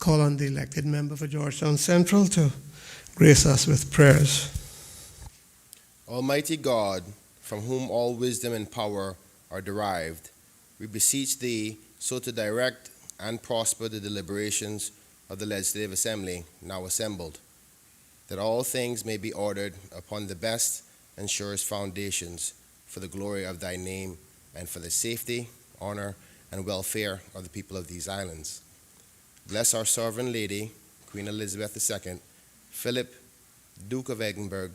call on the elected member for Georgetown Central to grace us with prayers. Almighty God, from whom all wisdom and power are derived, we beseech thee so to direct and prosper the deliberations of the Legislative Assembly now assembled, that all things may be ordered upon the best and surest foundations for the glory of thy name and for the safety, honor, and welfare of the people of these islands. Bless our sovereign lady, Queen Elizabeth II, Philip, Duke of Edinburgh,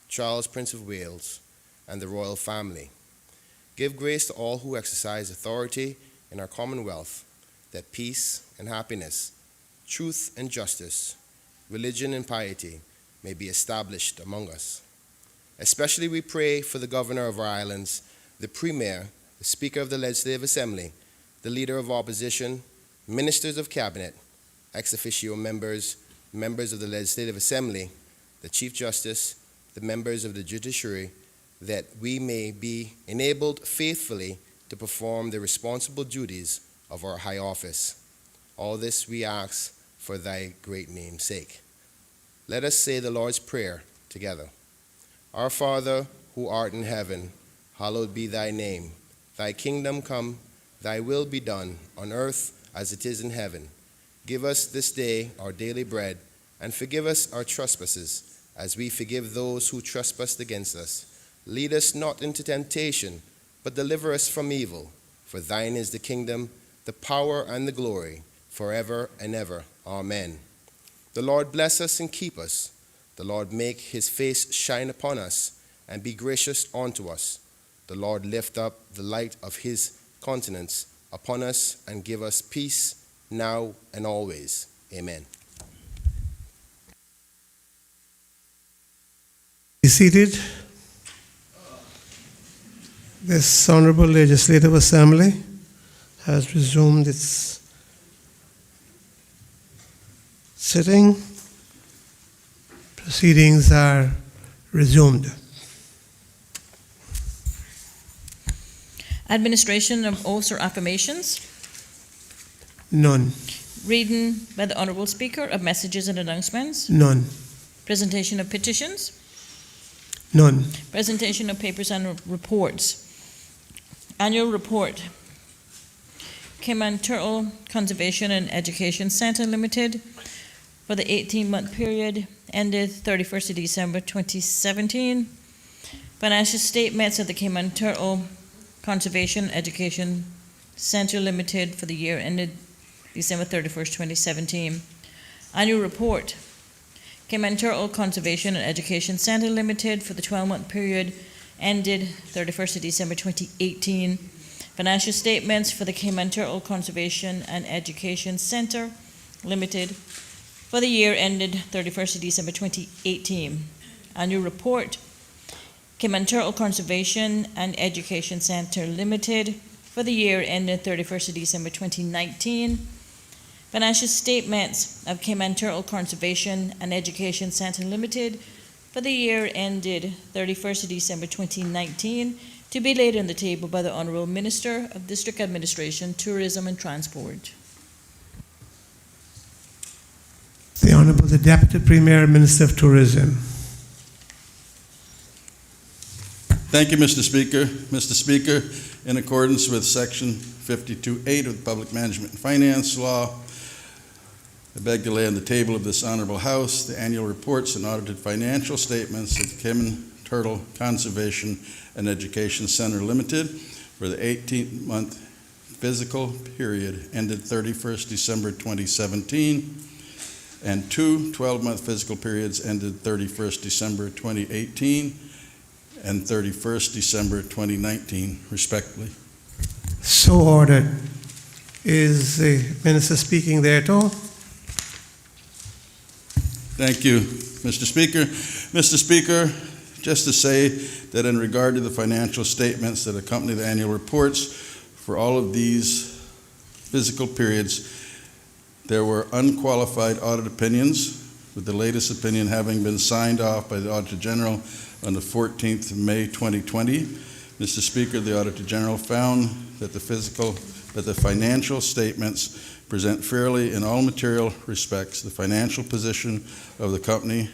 Charles, Prince of Wales, and the royal family. Give grace to all who exercise authority in our Commonwealth, that peace and happiness, truth and justice, religion and piety may be established among us. Especially we pray for the governor of our islands, the premier, the speaker of the Legislative Assembly, the leader of opposition, ministers of cabinet, ex officio members, members of the Legislative Assembly, the Chief Justice, the members of the judiciary, that we may be enabled faithfully to perform the responsible duties of our high office. All this we ask for thy great name's sake. Let us say the Lord's Prayer together. Our Father, who art in heaven, hallowed be thy name. Thy kingdom come, thy will be done, on earth as it is in heaven. Give us this day our daily bread, and forgive us our trespasses, as we forgive those who trespass against us. Lead us not into temptation, but deliver us from evil. For thine is the kingdom, the power, and the glory, forever and ever. Amen. The Lord bless us and keep us. The Lord make his face shine upon us and be gracious unto us. The Lord lift up the light of his countenance upon us and give us peace now and always. Amen. Be seated. This Honorable Legislative Assembly has resumed its sitting. Proceedings are resumed. Administration of oaths or affirmations. None. Reading by the Honorable Speaker of messages and announcements. None. Presentation of petitions. None. Presentation of papers and reports. Annual report. Cayman Turtle Conservation and Education Center Limited for the 18-month period ended 31st of December 2017. Financial statements of the Cayman Turtle Conservation Education Center Limited for the year ended December 31st, 2017. Annual report. Cayman Turtle Conservation and Education Center Limited for the 12-month period ended 31st of December 2018. Financial statements for the Cayman Turtle Conservation and Education Center Limited for the year ended 31st of December 2018. Annual report. Cayman Turtle Conservation and Education Center Limited for the year ended 31st of December 2019. Financial statements of Cayman Turtle Conservation and Education Center Limited for the year ended 31st of December 2019, to be laid on the table by the Honorable Minister of District Administration, Tourism and Transport. The Honorable the Deputy Premier, Minister of Tourism. Thank you, Mr. Speaker. Mr. Speaker, in accordance with Section 52(8) of the Public Management and Finance Law, I beg to lay on the table of this Honorable House the annual reports and audited financial statements of the Cayman Turtle Conservation and Education Center Limited for the 18-month fiscal period ended 31st December 2017 and two 12-month fiscal periods ended 31st December 2018 and 31st December 2019, respectively. So ordered. Is the Minister speaking there at all? Thank you, Mr. Speaker. Mr. Speaker, just to say that in regard to the financial statements that accompany the annual reports for all of these fiscal periods, there were unqualified audit opinions, with the latest opinion having been signed off by the Auditor General on the 14th of May 2020. Mr. Speaker, the Auditor General found that the fiscal that the financial statements present fairly in all material respects the financial position of the company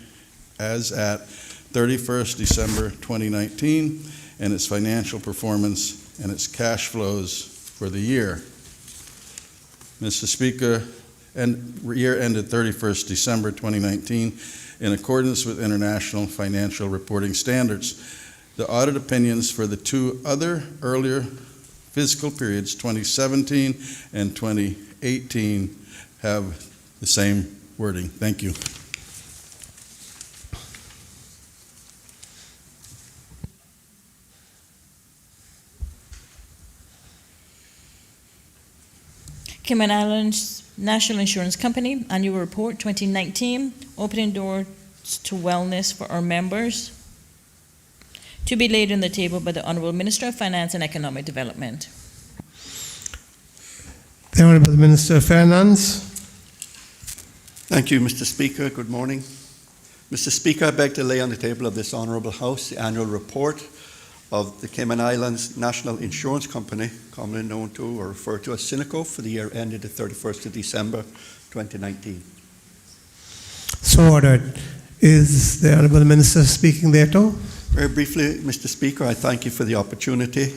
as at 31st December 2019 and its financial performance and its cash flows for the year. Mr. Speaker, year ended 31st December 2019 in accordance with international financial reporting standards. The audit opinions for the two other earlier fiscal periods, 2017 and 2018, have the same wording. Thank you. Cayman Islands National Insurance Company, Annual Report 2019, opening doors to wellness for our members, to be laid on the table by the Honorable Minister of Finance and Economic Development. The Honourable Minister of Finance. Thank you, Mr. Speaker. Good morning. Mr. Speaker, I beg to lay on the table of this Honourable House the annual report of the Cayman Islands National Insurance Company, commonly known to or referred to as Synico, for the year ended the 31st of December 2019. So ordered. Is the Honourable Minister speaking thereto? Very briefly, Mr. Speaker, I thank you for the opportunity.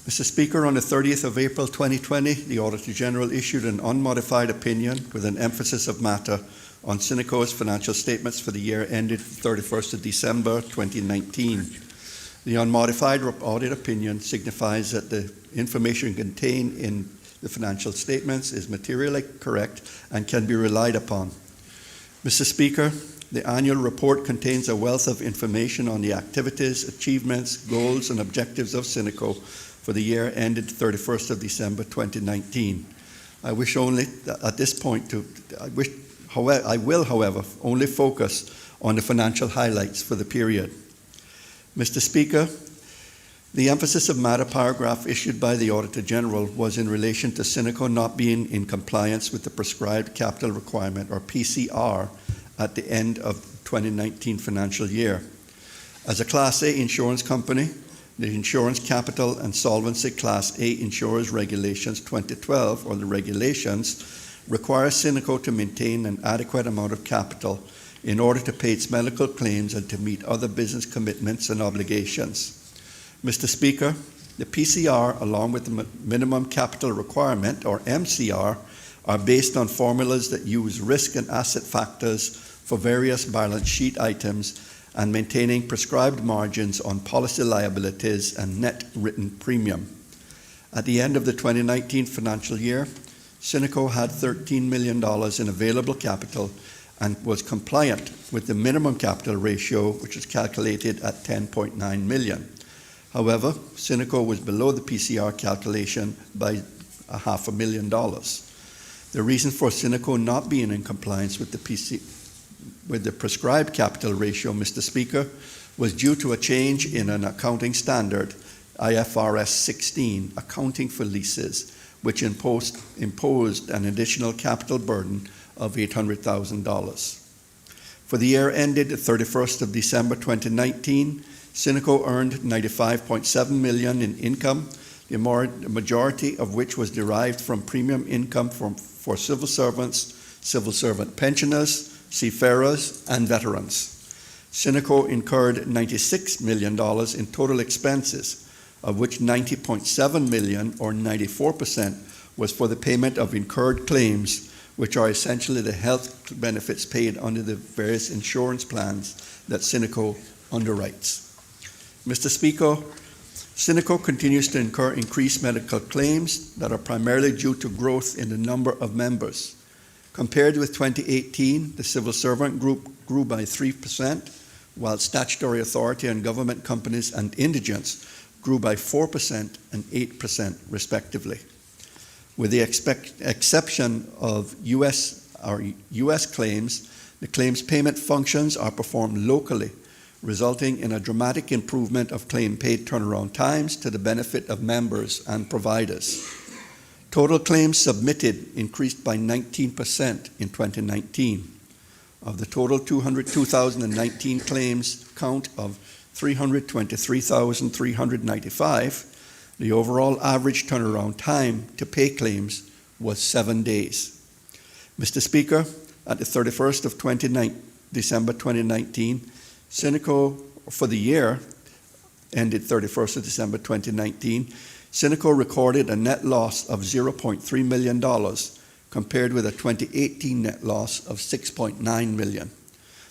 Mr. Speaker, on the 30th of April 2020, the Auditor General issued an unmodified opinion with an emphasis of matter on Synico's financial statements for the year ended 31st of December 2019. The unmodified audit opinion signifies that the information contained in the financial statements is materially correct and can be relied upon. Mr. Speaker, the annual report contains a wealth of information on the activities, achievements, goals, and objectives of Synico for the year ended 31st of December 2019. I wish only at this point I will, however, only focus on the financial highlights for the period. Mr. Speaker, the emphasis of matter paragraph issued by the Auditor General was in relation to Synico not being in compliance with the prescribed capital requirement, or PCR, at the end of 2019 financial year. As a Class A insurance company, the Insurance Capital and Solvency Class A Insurers Regulations 2012, or the regulations, require Synico to maintain an adequate amount of capital in order to pay its medical claims and to meet other business commitments and obligations. Mr. Speaker, the PCR, along with the minimum capital requirement, or MCR, are based on formulas that use risk and asset factors for various balance sheet items and maintaining prescribed margins on policy liabilities and net written premium. At the end of the 2019 financial year, Synico had $13 million in available capital and was compliant with the minimum capital ratio, which is calculated at $10.9 million. However, Synico was below the PCR calculation by $500,000. The reason for Synico not being in compliance with the prescribed capital ratio, Mr. Speaker, was due to a change in an accounting standard, IFRS 16, accounting for leases, which imposed an additional capital burden of $800,000. For the year ended 31st of December 2019, Synico earned $95.7 million in income, the majority of which was derived from premium income for civil servants, civil servant pensioners, seafarers, and veterans. Synico incurred $96 million in total expenses, of which $90.7 million, or 94%, was for the payment of incurred claims, which are essentially the health benefits paid under the various insurance plans that Synico underwrites. Mr. Speaker, Synico continues to incur increased medical claims that are primarily due to growth in the number of members. Compared with 2018, the civil servant group grew by 3%, while statutory authority and government companies and indigents grew by 4% and 8% respectively. With the exception of U.S. claims, the claims payment functions are performed locally, resulting in a dramatic improvement of claim paid turnaround times to the benefit of members and providers. Total claims submitted increased by 19% in 2019. Of the total 2019 claims count of 323,395, The overall average turnaround time to pay claims was 7 days. Mr. Speaker, at the 31st of December 2019, Synoco, for the year ended 31st of December 2019, Synoco recorded a net loss of $0.3 million compared with a 2018 net loss of $6.9 million.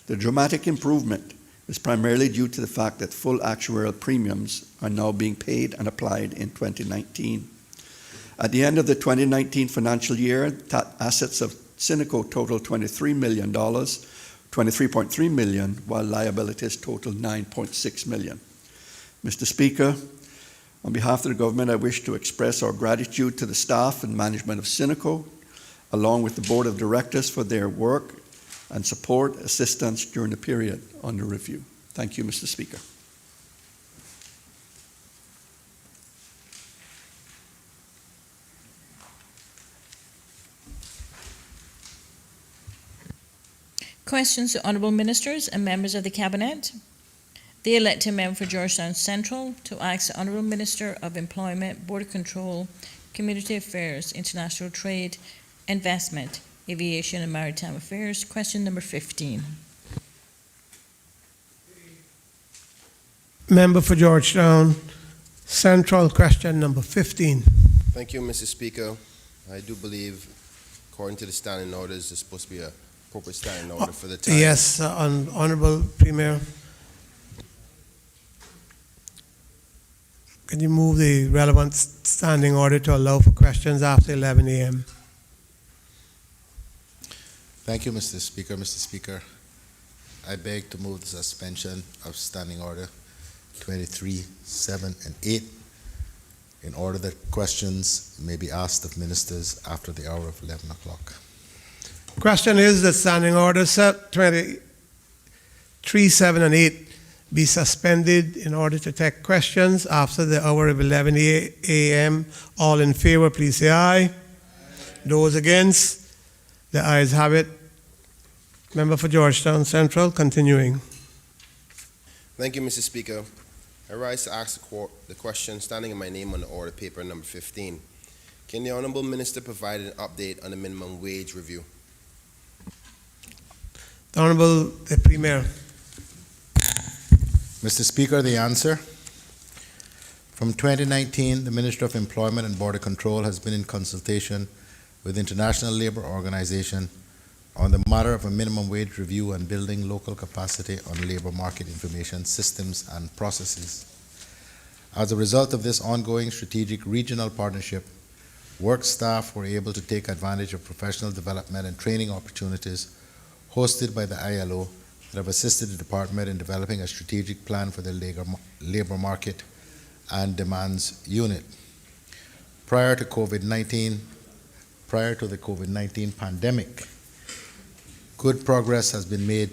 The dramatic improvement is primarily due to the fact that full actuarial premiums are now being paid and applied in 2019. At the end of the 2019 financial year, assets of Synoco totaled $23 million, $23.3 million, while liabilities totaled $9.6 million. Mr. Speaker, on behalf of the government, I wish to express our gratitude to the staff and management of Synoco, along with the Board of Directors for their work and support, assistance during the period under review. Thank you, Mr. Speaker. Questions to honourable ministers and members of the Cabinet. The elected member for Georgetown Central to ask the Honourable Minister of Employment, Border Control, Community Affairs, International Trade, Investment, Aviation and Maritime Affairs. Question number 15. Member for Georgetown Central, question number 15. Thank you, Mr. Speaker. I do believe, according to the standing orders, there's supposed to be a appropriate standing order for the time. Yes, Honourable Premier. Can you move the relevant standing order to allow for questions after 11 a.m.? Thank you, Mr. Speaker. Mr. Speaker, I beg to move the suspension of Standing Order 23, 7, and 8 in order that questions may be asked of ministers after the hour of 11 o'clock. Question is that Standing Order 23, 7, and 8 be suspended in order to take questions after the hour of 11 a.m. All in favor, please say aye. Those against? The ayes have it. Member for Georgetown Central, continuing. Thank you, Mr. Speaker. I rise to ask the question standing in my name on the order paper number 15. Can the Honourable Minister provide an update on the minimum wage review? The Honourable Premier. Mr. Speaker, the answer. From 2019, the Ministry of Employment and Border Control has been in consultation with the International Labour Organization on the matter of a minimum wage review and building local capacity on labour market information systems and processes. As a result of this ongoing strategic regional partnership, work staff were able to take advantage of professional development and training opportunities hosted by the ILO that have assisted the Department in developing a strategic plan for the labour market and demands unit. Prior to the COVID-19 pandemic, good progress had been made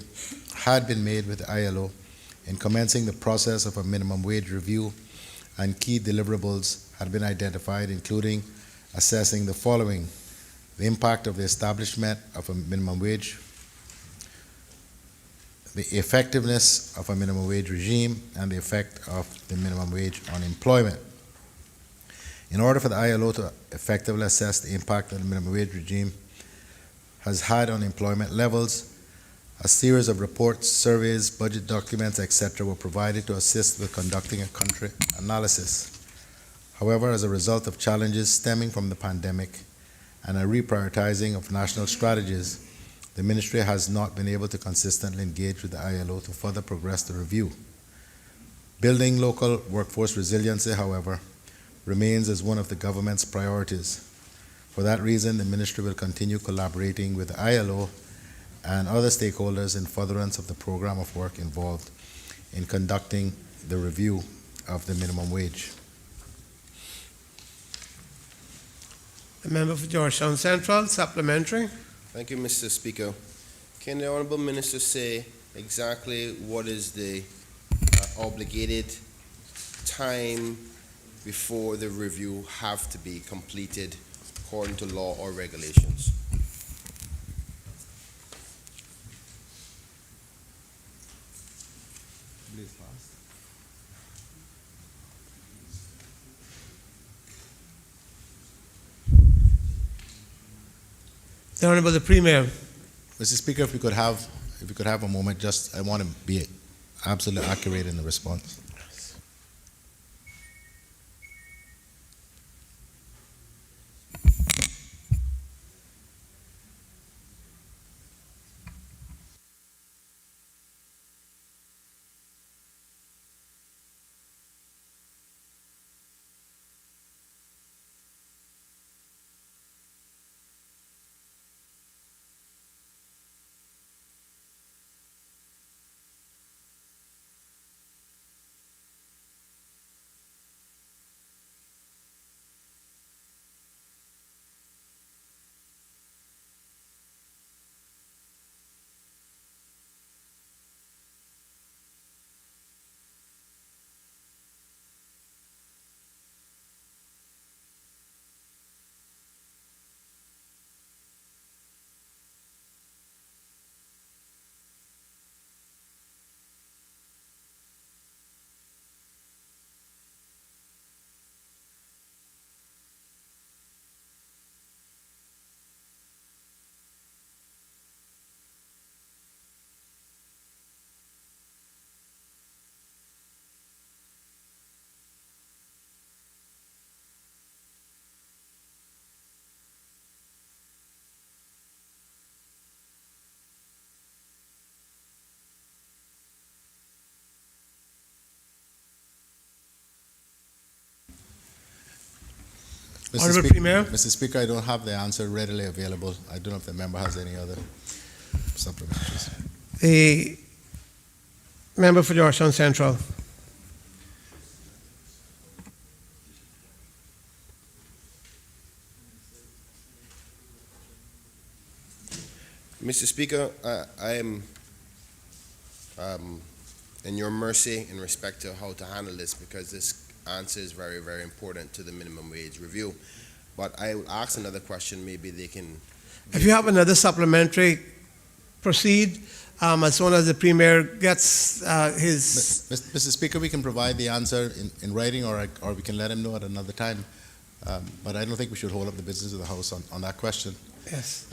with the ILO in commencing the process of a minimum wage review, and key deliverables had been identified, including assessing the following: the impact of the establishment of a minimum wage, the effectiveness of a minimum wage regime, and the effect of the minimum wage on employment. In order for the ILO to effectively assess the impact that the minimum wage regime has had on employment levels, a series of reports, surveys, budget documents, etc. were provided to assist with conducting a country analysis. However, as a result of challenges stemming from the pandemic and a reprioritizing of national strategies, the Ministry has not been able to consistently engage with the ILO to further progress the review. Building local workforce resiliency, however, remains as one of the government's priorities. For that reason, the Ministry will continue collaborating with the ILO and other stakeholders in furtherance of the program of work involved in conducting the review of the minimum wage. The member for Georgetown Central, supplementary. Thank you, Mr. Speaker. Can the Honourable Minister say exactly what is the obligated time before the review have to be completed according to law or regulations? The Honorable the Premier. Mr. Speaker, if we could have a moment, just I want to be absolutely accurate in the response. Honorable Premier. Mr. Speaker, I don't have the answer readily available. I don't know if the member has any other supplementaries. The member for Georgetown Central. Mr. Speaker, I am in your mercy in respect to how to handle this, because this answer is very, very important to the minimum wage review. But I will ask another question, maybe they can. If you have another supplementary, proceed as soon as the Premier gets his. Mr. Speaker, we can provide the answer in writing, or we can let him know at another time. But I don't think we should hold up the business of the House on that question. Yes.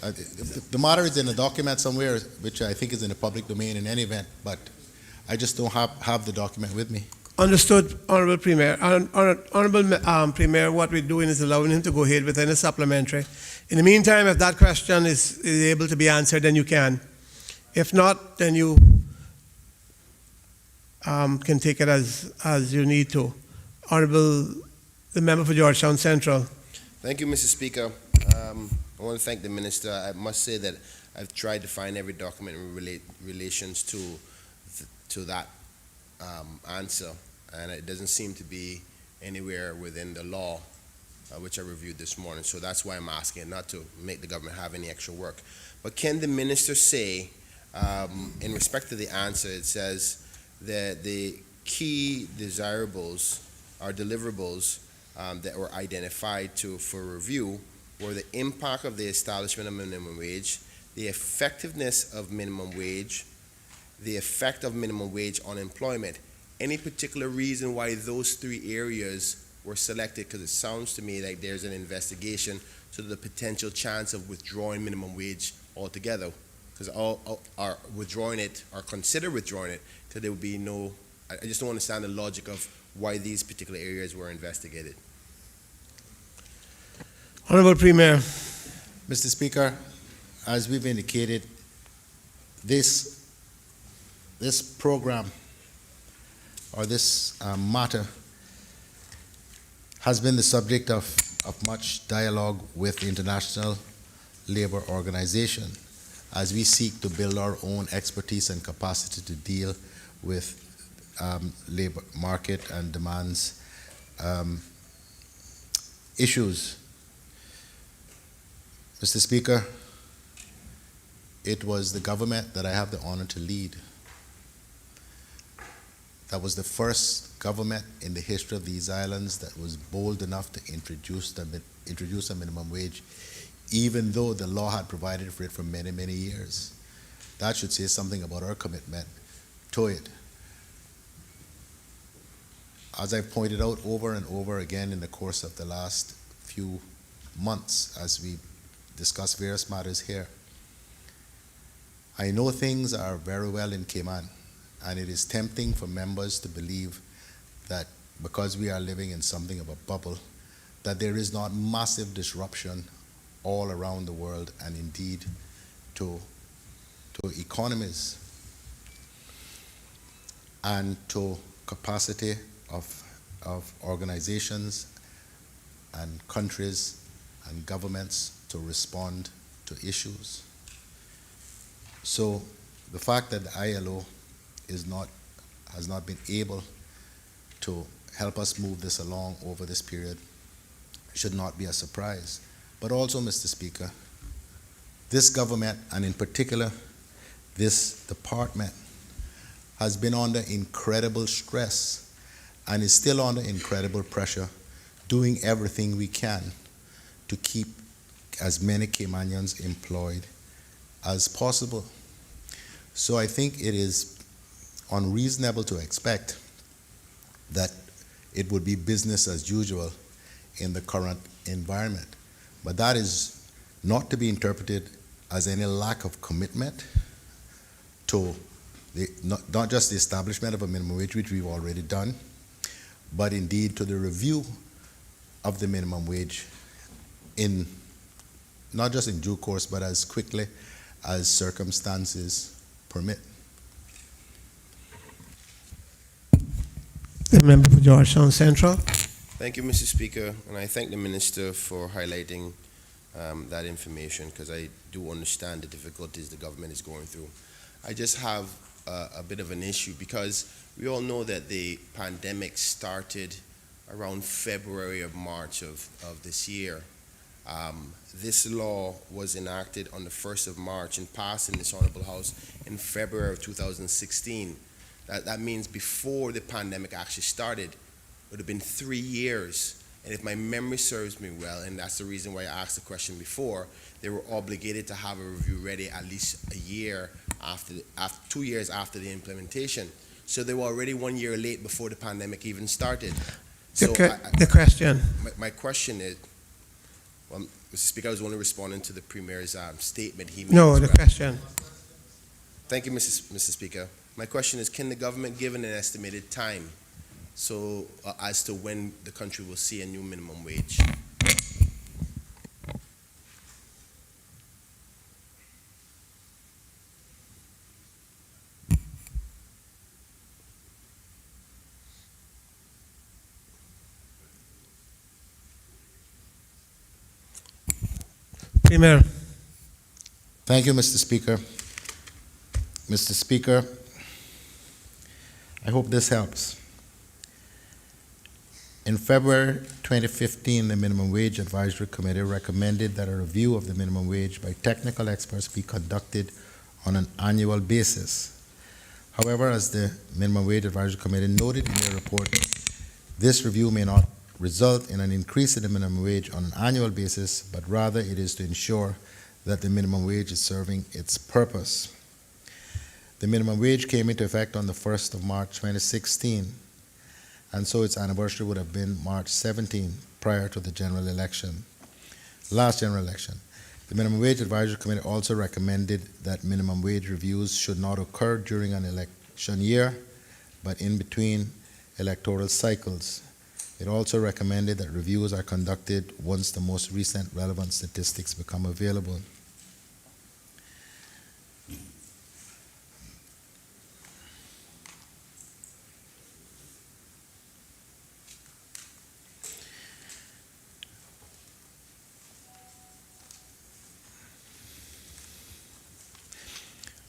The matter is in a document somewhere, which I think is in the public domain in any event, but I just don't have the document with me. Understood, Honorable Premier. Honorable Premier, what we're doing is allowing him to go ahead with any supplementary. In the meantime, if that question is able to be answered, then you can. If not, then you can take it as you need to. Honorable, the member for Georgetown Central. Thank you, Mr. Speaker. I want to thank the Minister. I must say that I've tried to find every document in relations to that answer, and it doesn't seem to be anywhere within the law, which I reviewed this morning. So that's why I'm asking, not to make the government have any extra work. But can the Minister say, in respect to the answer, it says that the key desirables or deliverables that were identified for review were the impact of the establishment of minimum wage, the effectiveness of minimum wage, the effect of minimum wage on employment. Any particular reason why those three areas were selected? Because it sounds to me like there's an investigation to the potential chance of withdrawing minimum wage altogether. Because all are withdrawing it or consider withdrawing it, because there would be no. I just don't understand the logic of why these particular areas were investigated. Honorable Premier. Mr. Speaker, as we've indicated, this program or this matter has been the subject of much dialogue with the International Labour Organization as we seek to build our own expertise and capacity to deal with labor market and demands issues. Mr. Speaker, it was the government that I have the honor to lead that was the first government in the history of these islands that was bold enough to introduce a minimum wage, even though the law had provided for it for many, many years. That should say something about our commitment to it. As I've pointed out over and over again in the course of the last few months, as we discuss various matters here. I know things are very well in Cayman, and it is tempting for members to believe that because we are living in something of a bubble, that there is not massive disruption all around the world and indeed to economies and to capacity of organizations and countries and governments to respond to issues. So the fact that the ILO has not been able to help us move this along over this period should not be a surprise. But also, Mr. Speaker, this government, and in particular this department, has been under incredible stress and is still under incredible pressure, doing everything we can to keep as many Caymanians employed as possible. So I think it is unreasonable to expect that it would be business as usual in the current environment. But that is not to be interpreted as any lack of commitment to not just the establishment of a minimum wage, which we've already done, but indeed to the review of the minimum wage in not just in due course, but as quickly as circumstances permit. The member for Georgetown Central. Thank you, Mr. Speaker, and I thank the Minister for highlighting that information, because I do understand the difficulties the government is going through. I just have a bit of an issue, because we all know that the pandemic started around February or March of this year. This law was enacted on the 1st of March and passed in this Honorable House in February of 2016. That means before the pandemic actually started, it would have been 3 years. And if my memory serves me well, and that's the reason why I asked the question before, they were obligated to have a review ready at least a year after 2 years after the implementation. So they were already 1 year late before the pandemic even started. So The question. my question is, well, Mr. Speaker, I was only responding to the Premier's statement he made. No, as the well. question. Thank you, Mr. Speaker. My question is, can the government give an estimated time as to when the country will see a new minimum wage? Premier. Thank you, Mr. Speaker. Mr. Speaker, I hope this helps. In February 2015, the Minimum Wage Advisory Committee recommended that a review of the minimum wage by technical experts be conducted on an annual basis. However, as the Minimum Wage Advisory Committee noted in their report, this review may not result in an increase in the minimum wage on an annual basis, but rather it is to ensure that the minimum wage is serving its purpose. The minimum wage came into effect on the 1st of March 2016, and so its anniversary would have been March 17, prior to the last general election. The Minimum Wage Advisory Committee also recommended that minimum wage reviews should not occur during an election year, but in between electoral cycles. It also recommended that reviews are conducted once the most recent relevant statistics become available.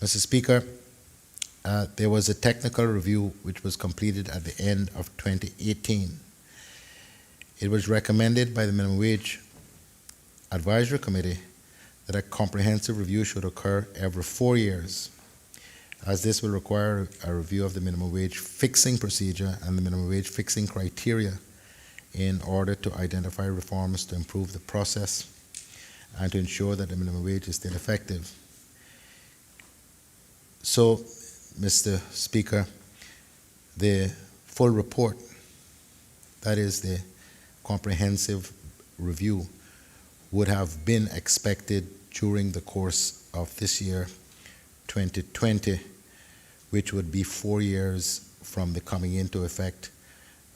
Mr. Speaker, there was a technical review which was completed at the end of 2018. It was recommended by the Minimum Wage Advisory Committee that a comprehensive review should occur every 4 years, as this will require a review of the minimum wage fixing procedure and the minimum wage fixing criteria in order to identify reforms to improve the process and to ensure that the minimum wage is still effective. So, Mr. Speaker, the full report, that is the comprehensive review, would have been expected during the course of this year, 2020, which would be 4 years from the coming into effect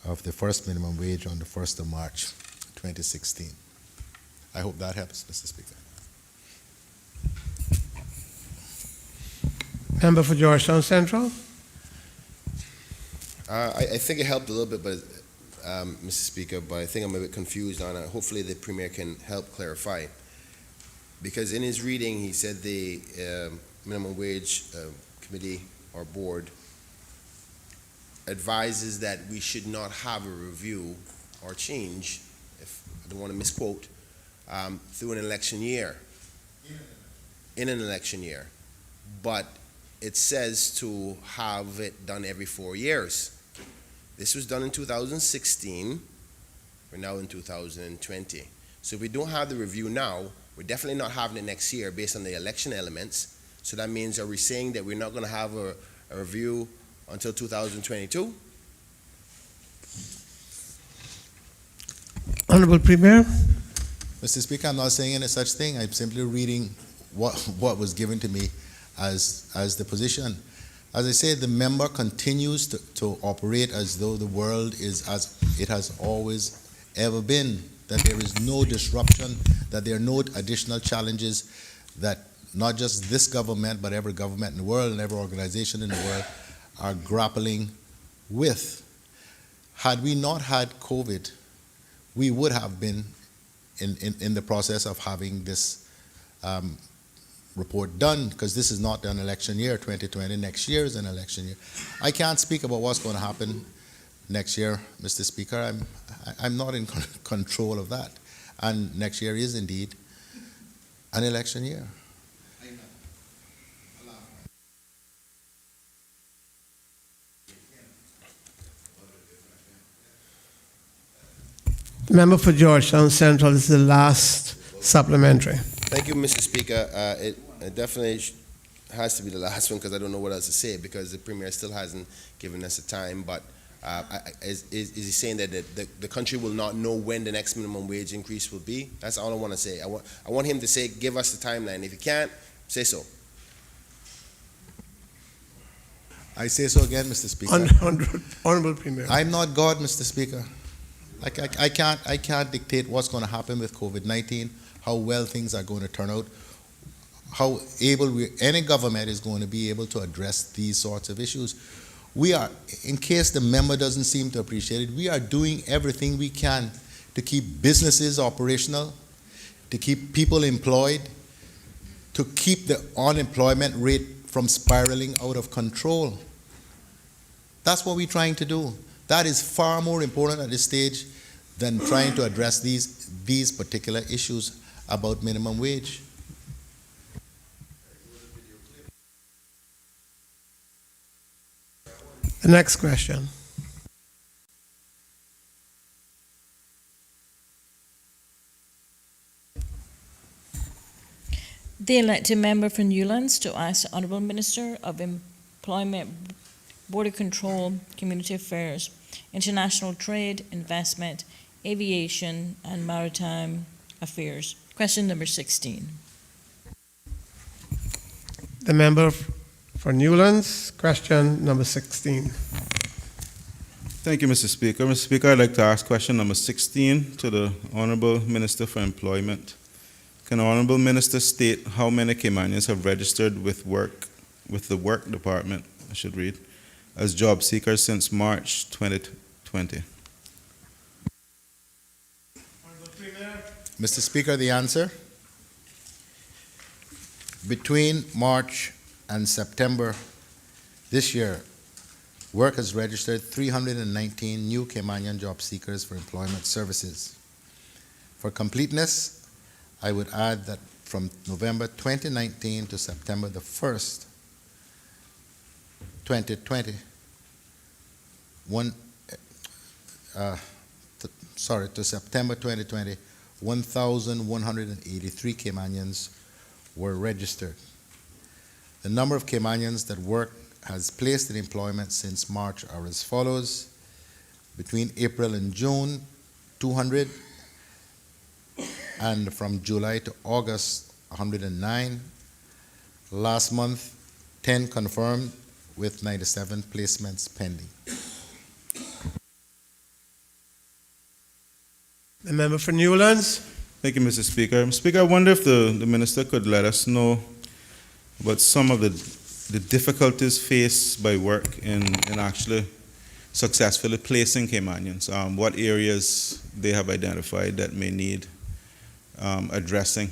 of the first minimum wage on the 1st of March, 2016. I hope that helps, Mr. Speaker. Member for Georgetown Central. I think it helped a little bit, but Mr. Speaker, but I think I'm a bit confused on it. Hopefully the Premier can help clarify. Because in his reading, he said the minimum wage committee or board advises that we should not have a review or change, if I don't want to misquote, through an election year. In an election year. But it says to have it done every 4 years. This was done in 2016. We're now in 2020. So if we don't have the review now, we're definitely not having it next year based on the election elements. So that means, are we saying that we're not going to have a review until 2022? Honorable Premier. Mr. Speaker, I'm not saying any such thing. I'm simply reading what was given to me as the position. As I said, the member continues to operate as though the world is as it has always ever been, that there is no disruption, that there are no additional challenges that not just this government, but every government in the world and every organization in the world are grappling with. Had we not had COVID, we would have been in the process of having this report done, because this is not an election year, 2020. Next year is an election year. I can't speak about what's going to happen next year, Mr. Speaker. I'm not in control of that. And next year is indeed an election year. Member for Georgetown Central is the last supplementary. Thank you, Mr. Speaker. It definitely has to be the last one, because I don't know what else to say, because the Premier still hasn't given us a time. But is he saying that the country will not know when the next minimum wage increase will be? That's all I want to say. I want him to say, give us the timeline. If he can't, say so. I say so again, Mr. Speaker. Honorable Premier. I'm not God, Mr. Speaker. I can't dictate what's going to happen with COVID-19, how well things are going to turn out, how able any government is going to be able to address these sorts of issues. We are, in case the member doesn't seem to appreciate it, we are doing everything we can to keep businesses operational, to keep people employed, to keep the unemployment rate from spiraling out of control. That's what we're trying to do. That is far more important at this stage than trying to address these particular issues about minimum wage. The next question. The elected member for Newlands to ask the Honourable Minister of Employment, Border Control, Community Affairs, International Trade, Investment, Aviation, and Maritime Affairs. Question number 16. The member for Newlands, question number 16. Thank you, Mr. Speaker. Mr. Speaker, I'd like to ask question number 16 to the Honorable Minister for Employment. Can the Honorable Minister state how many Caymanians have registered with the Work Department, I should read, as job seekers since March 2020? Mr. Speaker, the answer? Between March and September this year, Work has registered 319 new Caymanian job seekers for employment services. For completeness, I would add that from November 2019 to September the 1st, 2020, to September 2020, 1,183 Caymanians were registered. The number of Caymanians that Work has placed in employment since March are as follows. Between April and June, 200, and from July to August, 109. Last month, 10 confirmed with 97 placements pending. The member for Newlands. Thank you, Mr. Speaker. Mr. Speaker, I wonder if the minister could let us know about some of the difficulties faced by work in actually successfully placing Caymanians. What areas they have identified that may need addressing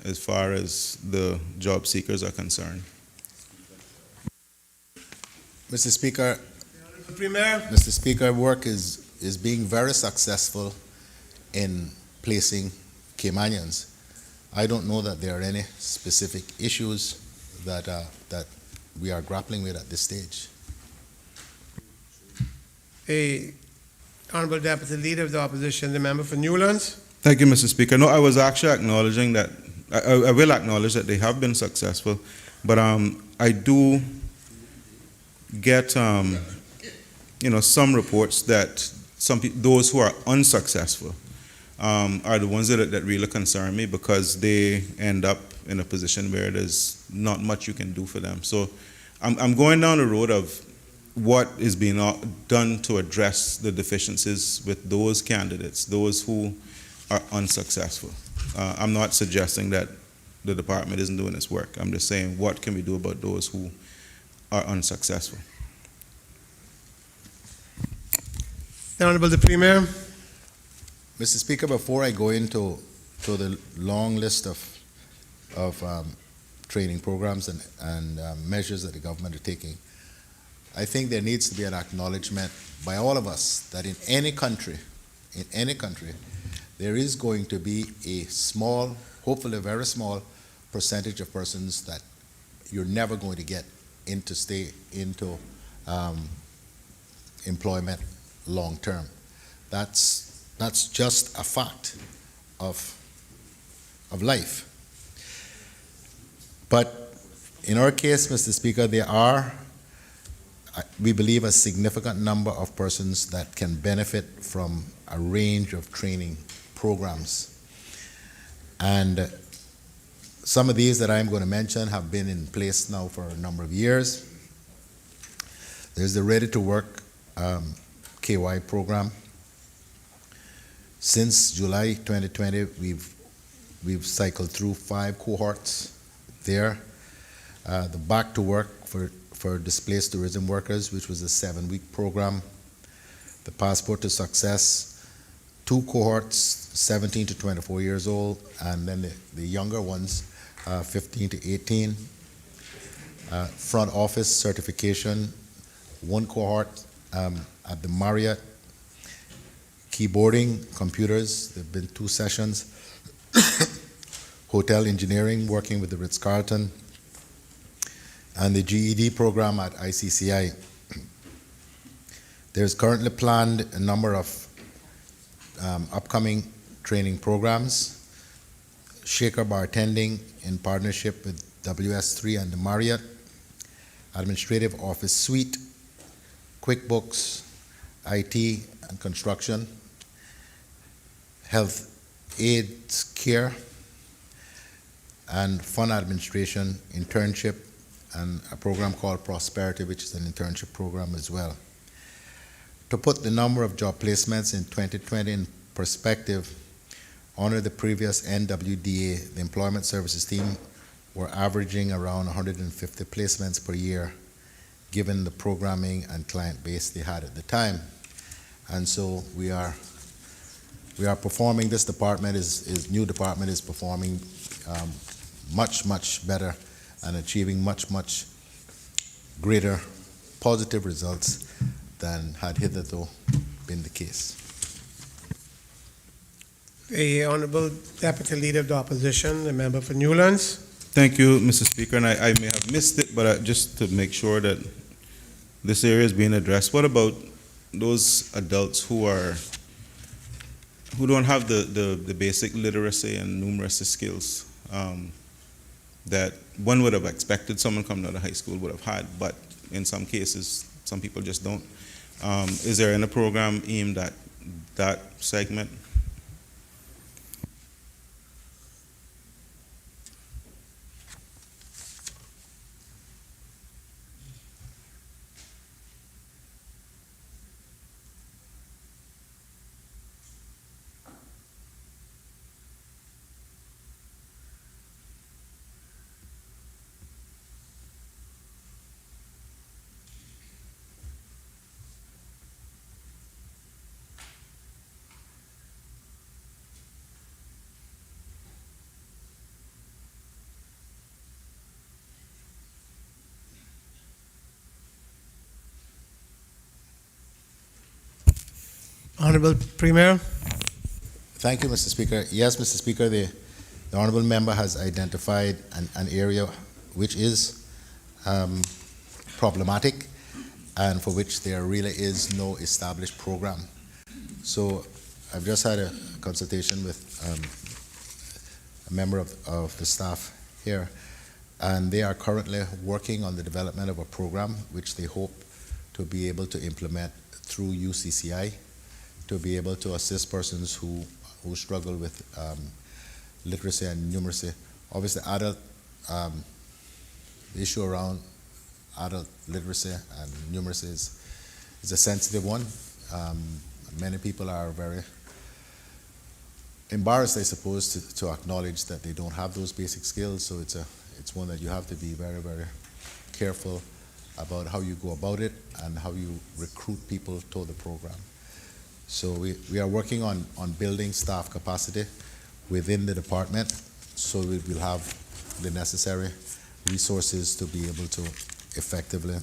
as far as the job seekers are concerned. Mr. Speaker, Premier. Mr. Speaker, work is being very successful in placing Caymanians. I don't know that there are any specific issues that we are grappling with at this stage. Honorable Deputy Leader of the Opposition, the member for Newlands. Thank you, Mr. Speaker. No, I was actually acknowledging that, I will acknowledge that they have been successful, but I do get, some reports that those who are unsuccessful are the ones that really concern me, because they end up in a position where there's not much you can do for them. So I'm going down the road of what is being done to address the deficiencies with those candidates, those who are unsuccessful. I'm not suggesting that the department isn't doing its work. I'm just saying, what can we do about those who are unsuccessful? The Honorable the Premier. Mr. Speaker, before I go into the long list of training programs and measures that the government are taking, I think there needs to be an acknowledgement by all of us that in any country, there is going to be a small, hopefully a very small percentage of persons that you're never going to get stay into employment long term. That's just a fact of life. But in our case, Mr. Speaker, there are, we believe, a significant number of persons that can benefit from a range of training programs. And some of these that I'm going to mention have been in place now for a number of years. There's the Ready to Work KY program. Since July 2020, we've cycled through 5 cohorts there. The Back to Work for displaced tourism workers, which was a 7-week program. The Passport to Success, 2 cohorts, 17 to 24 years old, and then the younger ones, 15 to 18. Front office certification, 1 cohort at the Marriott. Keyboarding, computers, there have been 2 sessions. Hotel engineering, working with the Ritz-Carlton. And the GED program at ICCI. There's currently planned a number of upcoming training programs. Shaker bartending in partnership with WS3 and the Marriott. Administrative office suite. QuickBooks, IT and construction. Health aids care. And fund administration, internship, and a program called Prosperity, which is an internship program as well. To put the number of job placements in 2020 in perspective, under the previous NWDA, the Employment Services team were averaging around 150 placements per year, given the programming and client base they had at the time. And so we are performing, this department new department is performing much better and achieving much greater positive results than had hitherto been the case. The Honorable Deputy Leader of the Opposition, the member for Newlands. Thank you, Mr. Speaker, and I may have missed it, but just to make sure that this area is being addressed, what about those adults who don't have the basic literacy and numeracy skills that one would have expected someone coming out of high school would have had, but in some cases, some people just don't. Is there any program aimed at that segment? Honorable Premier. Thank you, Mr. Speaker. Yes, Mr. Speaker, the honourable member has identified an area which is problematic and for which there really is no established program. So I've just had a consultation with a member of the staff here, and they are currently working on the development of a program which they hope to be able to implement through UCCI to be able to assist persons who struggle with literacy and numeracy. Obviously, the issue around adult literacy and numeracy is a sensitive one. Many people are very embarrassed, I suppose, to acknowledge that they don't have those basic skills. So it's one that you have to be very, very careful about how you go about it and how you recruit people to the program. So we are working on building staff capacity within the department, so we will have the necessary resources to be able to effectively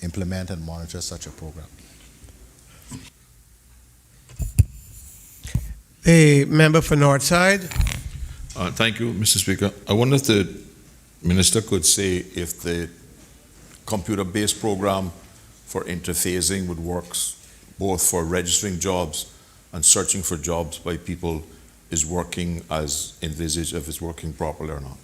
implement and monitor such a program. The member for Northside. Thank you, Mr. Speaker. I wonder if the minister could say if the computer-based program for interfacing would work both for registering jobs and searching for jobs by people is working as envisaged, if it's working properly or not.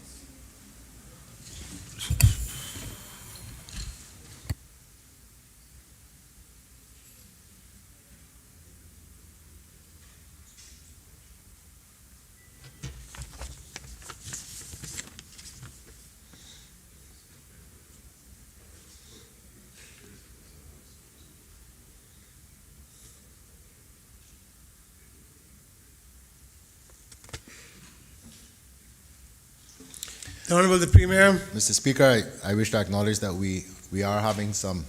The Honorable the Premier. Mr. Speaker, I wish to acknowledge that we are having some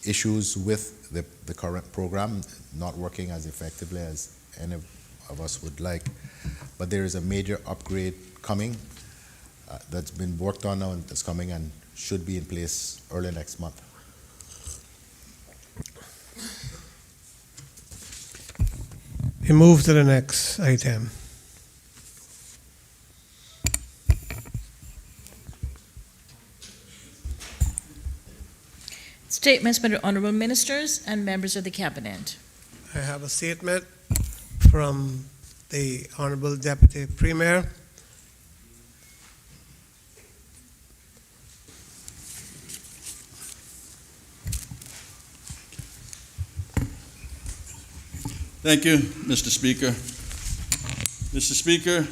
issues with the current program, not working as effectively as any of us would like. But there is a major upgrade coming that's been worked on now and that's coming and should be in place early next month. We move to the next item. Statements by the honourable ministers and members of the cabinet. I have a statement from the Honorable Deputy Premier. Thank you, Mr. Speaker. Mr. Speaker,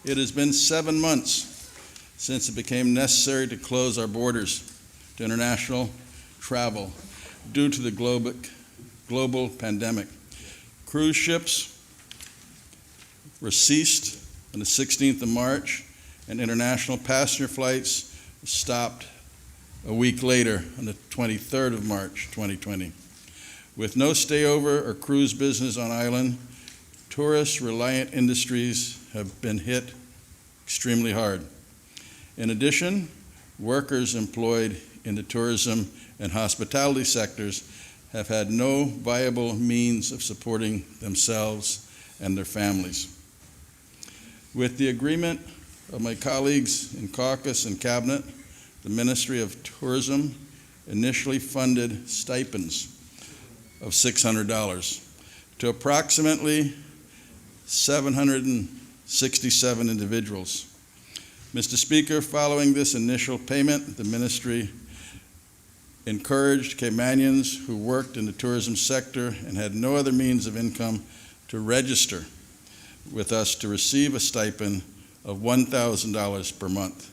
it has been 7 months since it became necessary to close our borders to international travel due to the global pandemic. Cruise ships were ceased on the 16th of March, and international passenger flights stopped a week later on the 23rd of March, 2020. With no stayover or cruise business on island, tourist-reliant industries have been hit extremely hard. In addition, workers employed in the tourism and hospitality sectors have had no viable means of supporting themselves and their families. With the agreement of my colleagues in caucus and cabinet, the Ministry of Tourism initially funded stipends of $600 to approximately 767 individuals. Mr. Speaker, following this initial payment, the ministry encouraged Caymanians who worked in the tourism sector and had no other means of income to register with us to receive a stipend of $1,000 per month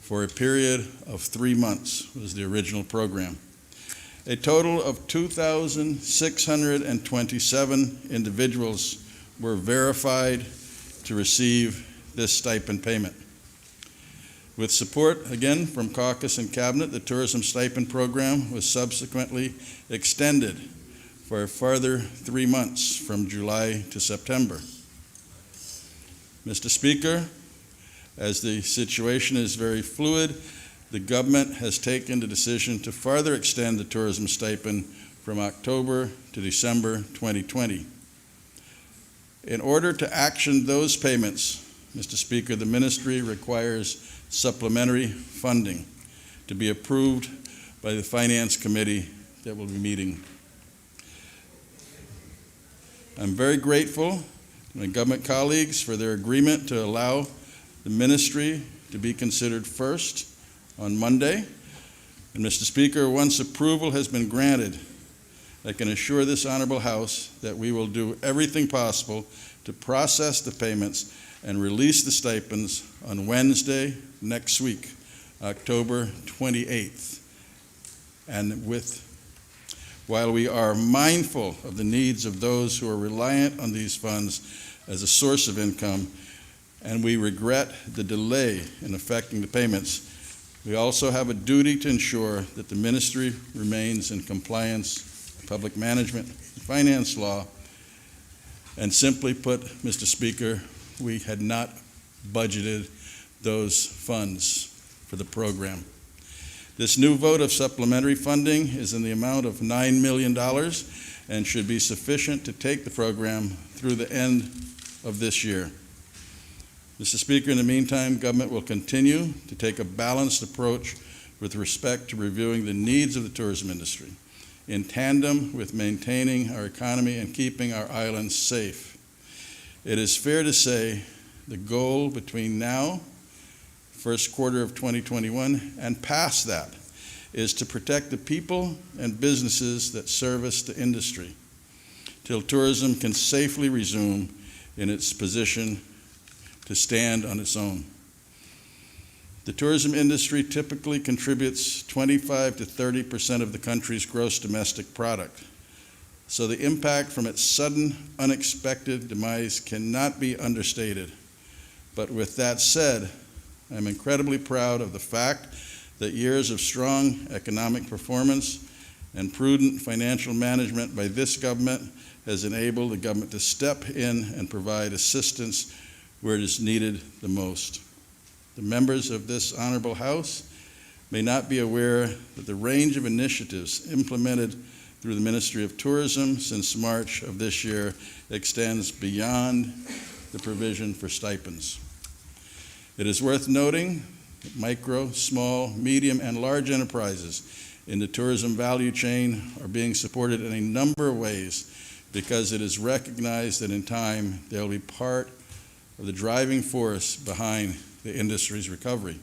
for a period of 3 months was the original program. A total of 2,627 individuals were verified to receive this stipend payment. With support, again, from caucus and cabinet, the tourism stipend program was subsequently extended for a further 3 months from July to September. Mr. Speaker, as the situation is very fluid, the government has taken the decision to further extend the tourism stipend from October to December 2020. In order to action those payments, Mr. Speaker, the ministry requires supplementary funding to be approved by the Finance Committee that will be meeting. I'm very grateful to my government colleagues for their agreement to allow the ministry to be considered first on Monday. And Mr. Speaker, once approval has been granted, I can assure this honorable House that we will do everything possible to process the payments and release the stipends on Wednesday next week, October 28th. And while we are mindful of the needs of those who are reliant on these funds as a source of income, and we regret the delay in effecting the payments, we also have a duty to ensure that the ministry remains in compliance with public management and finance law. And simply put, Mr. Speaker, we had not budgeted those funds for the program. This new vote of supplementary funding is in the amount of $9 million and should be sufficient to take the program through the end of this year. Mr. Speaker, in the meantime, government will continue to take a balanced approach with respect to reviewing the needs of the tourism industry, in tandem with maintaining our economy and keeping our islands safe. It is fair to say the goal between now, first quarter of 2021, and past that is to protect the people and businesses that service the industry till tourism can safely resume in its position to stand on its own. The tourism industry typically contributes 25 to 30% of the country's gross domestic product. So the impact from its sudden, unexpected demise cannot be understated. But with that said, I'm incredibly proud of the fact that years of strong economic performance and prudent financial management by this government has enabled the government to step in and provide assistance where it is needed the most. The members of this honorable House may not be aware that the range of initiatives implemented through the Ministry of Tourism since March of this year extends beyond the provision for stipends. It is worth noting that micro, small, medium, and large enterprises in the tourism value chain are being supported in a number of ways because it is recognized that in time they will be part of the driving force behind the industry's recovery.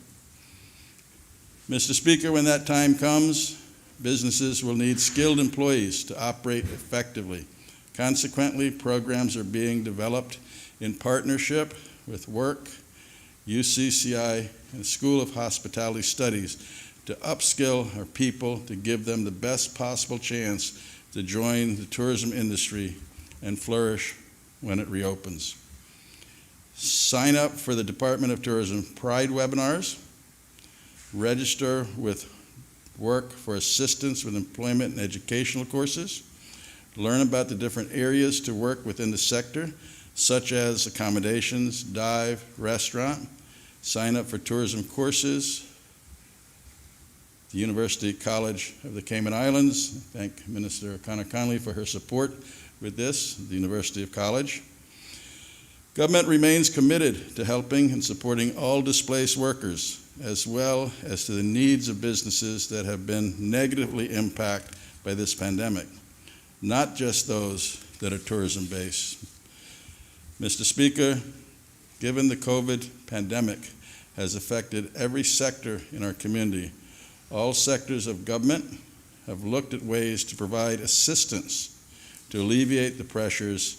Mr. Speaker, when that time comes, businesses will need skilled employees to operate effectively. Consequently, programs are being developed in partnership with Work, UCCI, and School of Hospitality Studies to upskill our people to give them the best possible chance to join the tourism industry and flourish when it reopens. Sign up for the Department of Tourism Pride webinars, register with Work for assistance with employment and educational courses, learn about the different areas to work within the sector, such as accommodations, dive, restaurant, sign up for tourism courses. The University College of the Cayman Islands, thank Minister O'Connor Connolly for her support with this, the University of College. Government remains committed to helping and supporting all displaced workers, as well as to the needs of businesses that have been negatively impacted by this pandemic, not just those that are tourism-based. Mr. Speaker, given the COVID pandemic has affected every sector in our community, all sectors of government have looked at ways to provide assistance to alleviate the pressures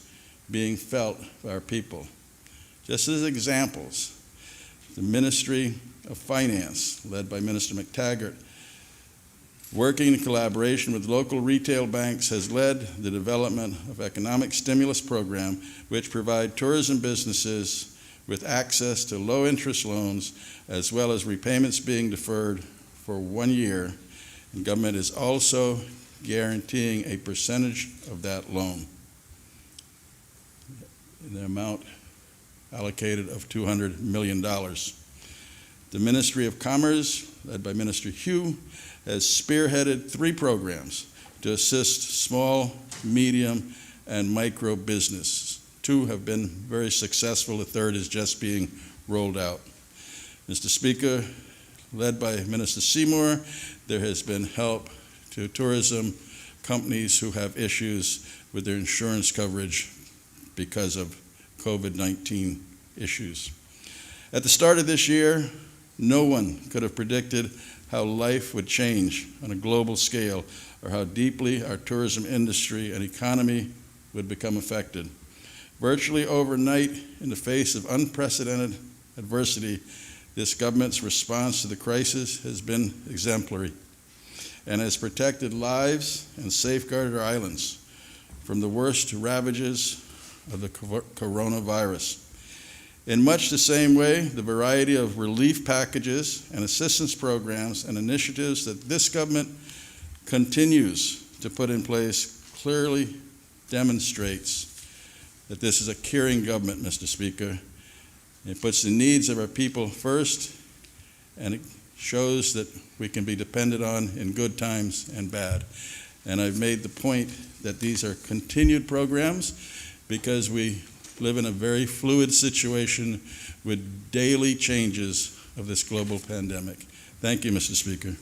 being felt by our people. Just as examples, the Ministry of Finance, led by Minister McTaggart, working in collaboration with local retail banks, has led the development of economic stimulus program which provide tourism businesses with access to low-interest loans as well as repayments being deferred for 1 year. And government is also guaranteeing a percentage of that loan in the amount allocated of $200 million. The Ministry of Commerce, led by Minister Hugh, has spearheaded 3 programs to assist small, medium, and micro businesses. 2 have been very successful. The 3rd is just being rolled out. Mr. Speaker, led by Minister Seymour, there has been help to tourism companies who have issues with their insurance coverage because of COVID-19 issues. At the start of this year, no one could have predicted how life would change on a global scale or how deeply our tourism industry and economy would become affected. Virtually overnight, in the face of unprecedented adversity, this government's response to the crisis has been exemplary and has protected lives and safeguarded our islands from the worst ravages of the coronavirus. In much the same way, the variety of relief packages and assistance programs and initiatives that this government continues to put in place clearly demonstrates that this is a caring government, Mr. Speaker. It puts the needs of our people first, and it shows that we can be depended on in good times and bad. And I've made the point that these are continued programs because we live in a very fluid situation with daily changes of this global pandemic. Thank you, Mr. Speaker.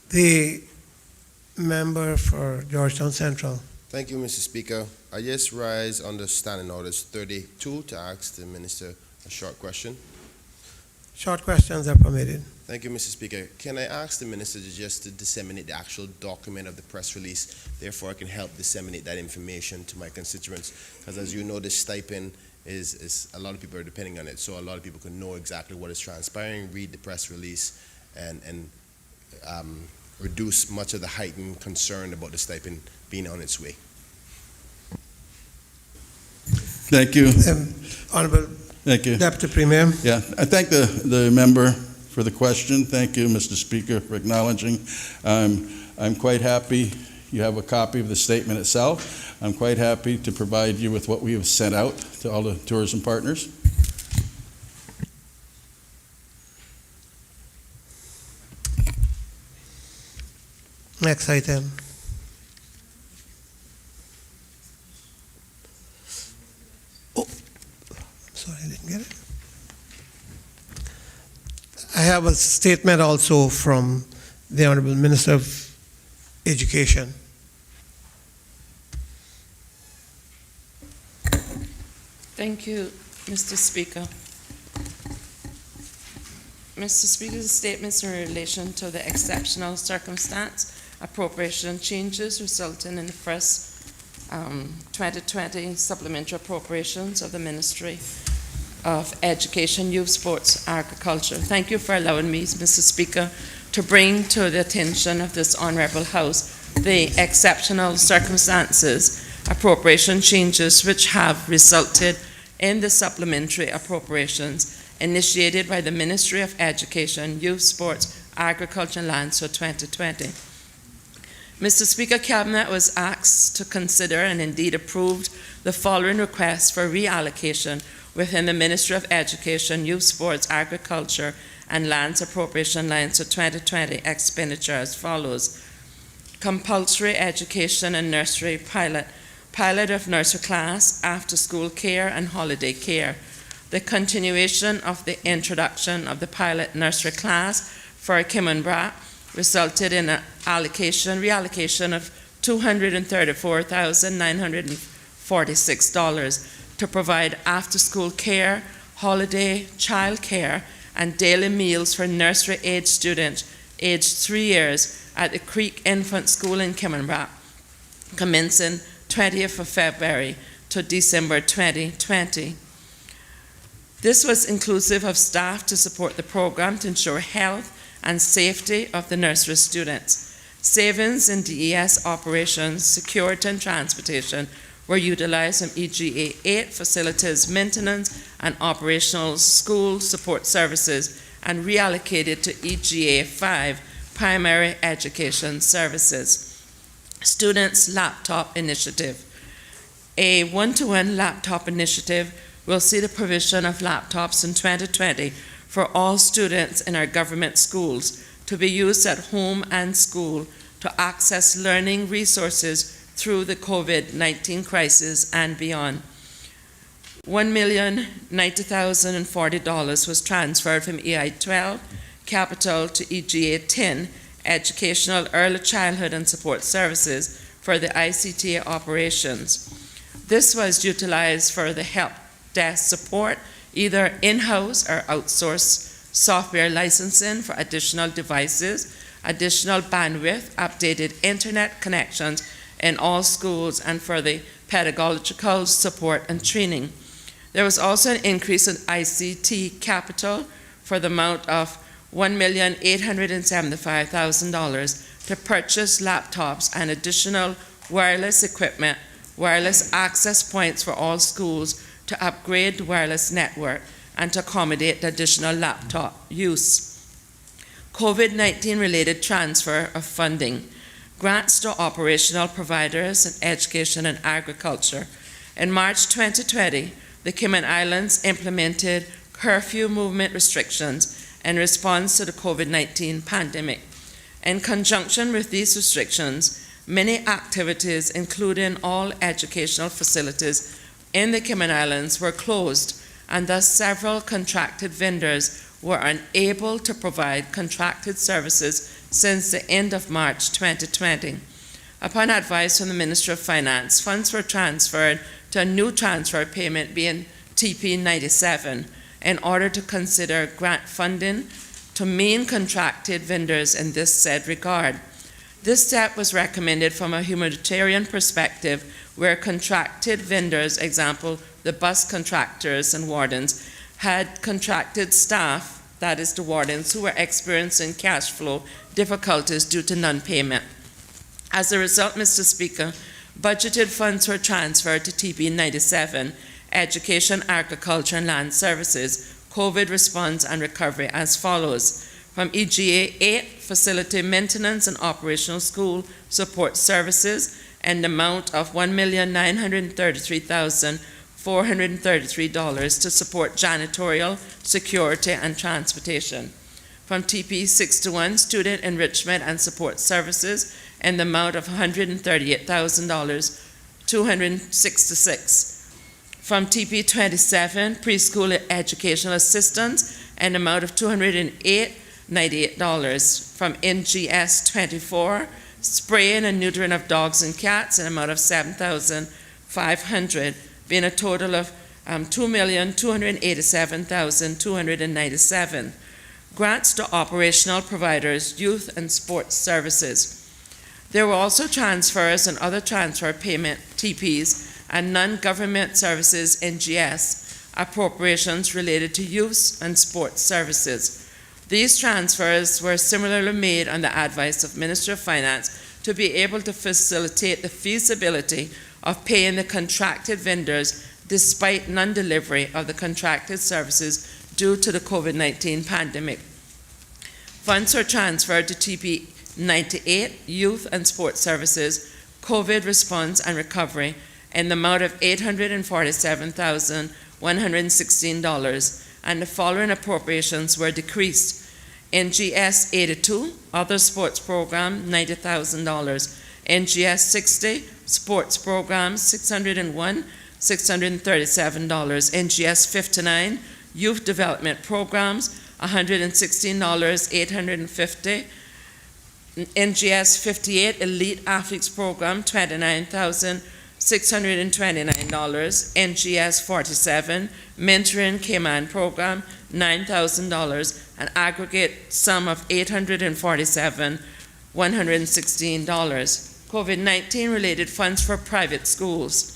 The member for Georgetown Central. Thank you, Mr. Speaker. I just rise under Standing Orders 32 to ask the Minister a short question. Short questions are permitted. Thank you, Mr. Speaker. Can I ask the Minister to disseminate the actual document of the press release? Therefore, I can help disseminate that information to my constituents. Because as you know, this stipend is a lot of people are depending on it. So a lot of people can know exactly what is transpiring, read the press release, and reduce much of the heightened concern about the stipend being on its way. Thank you. Honorable Thank you. Deputy Premier. Yeah, I thank the member for the question. Thank you, Mr. Speaker, for acknowledging. I'm quite happy you have a copy of the statement itself. I'm quite happy to provide you with what we have sent out to all the tourism partners. Next item. Oh, sorry, I didn't get it. I have a statement also from the Honorable Minister of Education. Thank you, Mr. Speaker. Mr. Speaker, the statements in relation to the exceptional circumstance appropriation changes resulting in the first 2020 supplementary appropriations of the Ministry of Education, Youth, Sports, Agriculture. Thank you for allowing me, Mr. Speaker, to bring to the attention of this Honourable House the exceptional circumstances appropriation changes which have resulted in the supplementary appropriations initiated by the Ministry of Education, Youth, Sports, Agriculture and Lands for 2020. Mr. Speaker, Cabinet was asked to consider and indeed approved the following requests for reallocation within the Ministry of Education, Youth, Sports, Agriculture and Lands appropriation lines for 2020 expenditure as follows. Compulsory education and nursery pilot of nursery class, after school care and holiday care. The continuation of the introduction of the pilot nursery class for Cayman resulted in an reallocation of $234,946 to provide after-school care, holiday, child care, and daily meals for nursery-age students aged 3 years at the Creek Infant School in Cayman, commencing 20th of February to December 2020. This was inclusive of staff to support the program to ensure health and safety of the nursery students. Savings in DES operations, security and transportation were utilized from EGA 8 facilities maintenance and operational school support services and reallocated to EGA 5 primary education services. Students' laptop initiative. A one-to-one laptop initiative will see the provision of laptops in 2020 for all students in our government schools to be used at home and school to access learning resources through the COVID-19 crisis and beyond. $1,090,040 was transferred from EI-12 Capital to EGA-10 Educational Early Childhood and Support Services for the ICT operations. This was utilized for the help desk support, either in-house or outsourced software licensing for additional devices, additional bandwidth, updated internet connections in all schools, and for the pedagogical support and training. There was also an increase in ICT capital for the amount of $1,875,000 to purchase laptops and additional wireless equipment, wireless access points for all schools to upgrade the wireless network and to accommodate the additional laptop use. COVID-19 related transfer of funding. Grants to operational providers in education and agriculture. In March 2020, the Cayman Islands implemented curfew movement restrictions in response to the COVID-19 pandemic. In conjunction with these restrictions, many activities, including all educational facilities in the Cayman Islands, were closed, and thus several contracted vendors were unable to provide contracted services since the end of March 2020. Upon advice from the Minister of Finance, funds were transferred to a new transfer payment being TP97 in order to consider grant funding to main contracted vendors in this said regard. This step was recommended from a humanitarian perspective where contracted vendors, example, the bus contractors and wardens, had contracted staff, that is the wardens, who were experiencing cash flow difficulties due to non-payment. As a result, Mr. Speaker, budgeted funds were transferred to TP97, Education, Agriculture and Land Services, COVID Response and Recovery as follows. From EGA 8, Facility Maintenance and Operational School Support Services, and the amount of $1,933,433 to support janitorial, security, and transportation. From TP 61, Student Enrichment and Support Services, and the amount of $138,266. From TP 27, Preschool Educational Assistance, and the amount of $208.98. From NGS 24, Spraying and Neutering of Dogs and Cats, an amount of $7,500, being a total of $2,287,297. Grants to operational providers, youth and sports services. There were also transfers and other transfer payment, TPs, and non-government services, NGS, appropriations related to youth and sports services. These transfers were similarly made on the advice of Minister of Finance to be able to facilitate the feasibility of paying the contracted vendors despite non-delivery of the contracted services due to the COVID-19 pandemic. Funds were transferred to TP 98, Youth and Sports Services, COVID Response and Recovery, in the amount of $847,116, and the following appropriations were decreased. NGS 82, Other Sports Program, $90,000. NGS 60, Sports Program, $601,637. NGS 59, Youth Development Programs, $116,850. NGS 58, Elite Athletes Program, $29,629. NGS 47, Mentoring Cayman Program, $9,000, an aggregate sum of $847,116. COVID-19 related funds for private schools.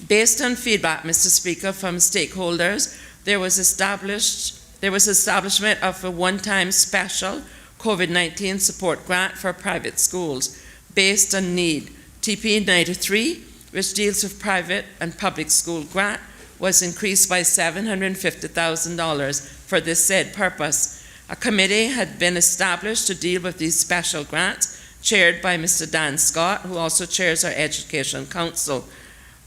Based on feedback, Mr. Speaker, from stakeholders, there was establishment of a one-time special COVID-19 support grant for private schools based on need. TP 93, which deals with private and public school grant, was increased by $750,000 for this said purpose. A committee had been established to deal with these special grants, chaired by Mr. Dan Scott, who also chairs our Education Council.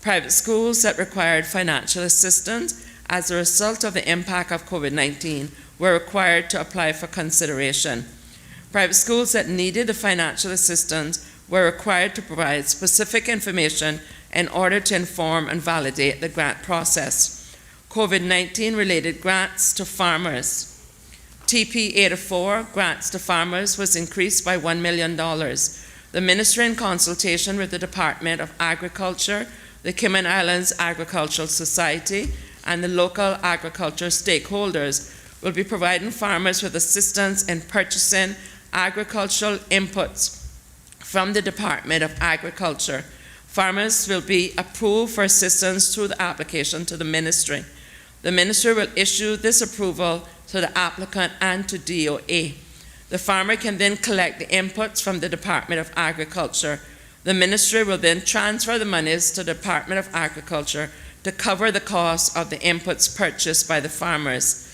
Private schools that required financial assistance as a result of the impact of COVID-19 were required to apply for consideration. Private schools that needed the financial assistance were required to provide specific information in order to inform and validate the grant process. COVID-19 related grants to farmers. TP 804, grants to farmers, was increased by $1 million. The Ministry, in consultation with the Department of Agriculture, the Cayman Islands Agricultural Society, and the local agriculture stakeholders, will be providing farmers with assistance in purchasing agricultural inputs from the Department of Agriculture. Farmers will be approved for assistance through the application to the Ministry. The Ministry will issue this approval to the applicant and to DOA. The farmer can then collect the inputs from the Department of Agriculture. The Ministry will then transfer the monies to the Department of Agriculture to cover the cost of the inputs purchased by the farmers.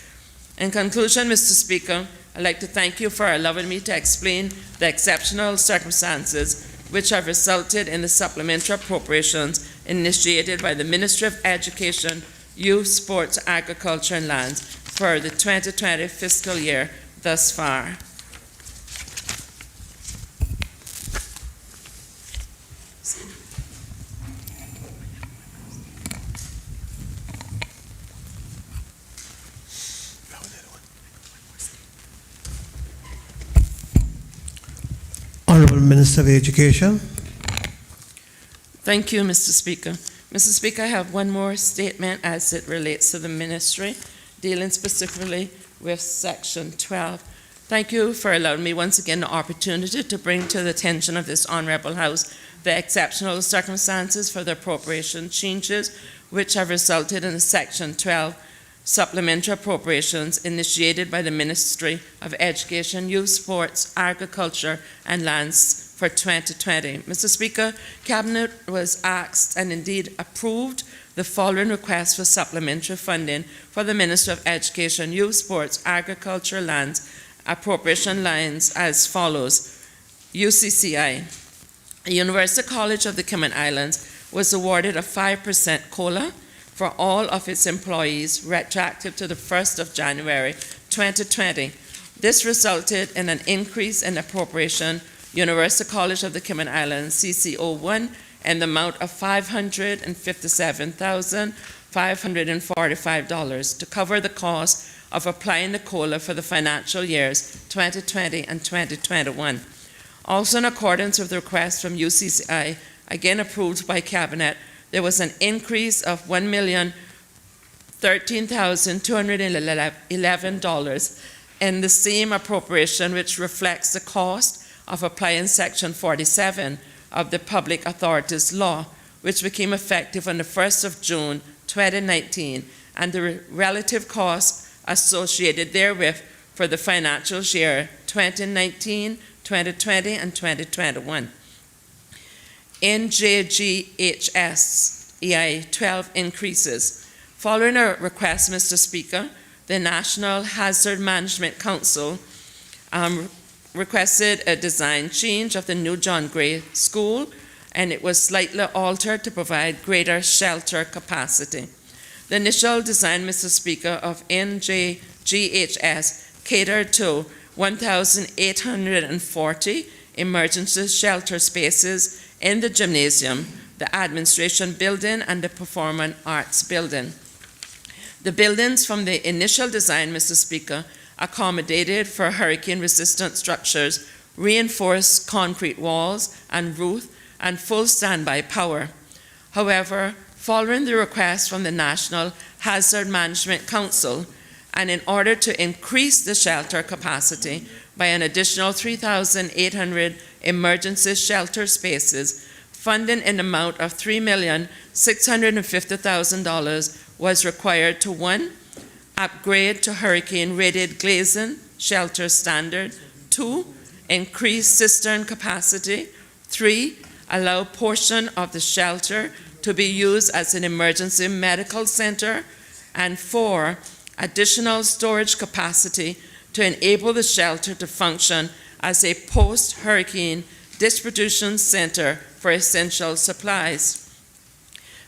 In conclusion, Mr. Speaker, I'd like to thank you for allowing me to explain the exceptional circumstances which have resulted in the supplementary appropriations initiated by the Ministry of Education, Youth, Sports, Agriculture and Lands for the 2020 fiscal year thus far. Honorable Minister of Education. Thank you, Mr. Speaker. Mr. Speaker, I have one more statement as it relates to the ministry, dealing specifically with Section 12. Thank you for allowing me once again the opportunity to bring to the attention of this Honourable House the exceptional circumstances for the appropriation changes which have resulted in the Section 12 supplementary appropriations initiated by the Ministry of Education, Youth, Sports, Agriculture and Lands for 2020. Mr. Speaker, Cabinet was asked and indeed approved the following request for supplementary funding for the Ministry of Education, Youth, Sports, Agriculture, Lands, appropriation lines as follows. UCCI, University College of the Cayman Islands was awarded a 5% COLA for all of its employees retroactive to the 1st of January 2020. This resulted in an increase in appropriation University College of the Cayman Islands CCO1 in the amount of $557,545 to cover the cost of applying the COLA for the financial years 2020 and 2021. Also in accordance with the request from UCCI, again approved by Cabinet, there was an increase of $1,013,211 in the same appropriation, which reflects the cost of applying Section 47 of the Public Authorities Law, which became effective on the 1st of June 2019, and the relative costs associated therewith for the financial year 2019, 2020, and 2021. NJGHS EI 12 increases. Following a request, Mr. Speaker, the National Hazard Management Council requested a design change of the new John Gray School, and it was slightly altered to provide greater shelter capacity. The initial design, Mr. Speaker, of NJGHS catered to 1,840 emergency shelter spaces in the gymnasium, the administration building, and the performing arts building. The buildings from the initial design, Mr. Speaker, accommodated for hurricane-resistant structures, reinforced concrete walls and roof, and full standby power. However, following the request from the National Hazard Management Council, and in order to increase the shelter capacity by an additional 3,800 emergency shelter spaces, funding in the amount of $3,650,000 was required to 1. Upgrade to hurricane-rated glazing shelter standard. 2. Increase cistern capacity. 3. Allow portion of the shelter to be used as an emergency medical center. And 4. Additional storage capacity to enable the shelter to function as a post-hurricane distribution center for essential supplies.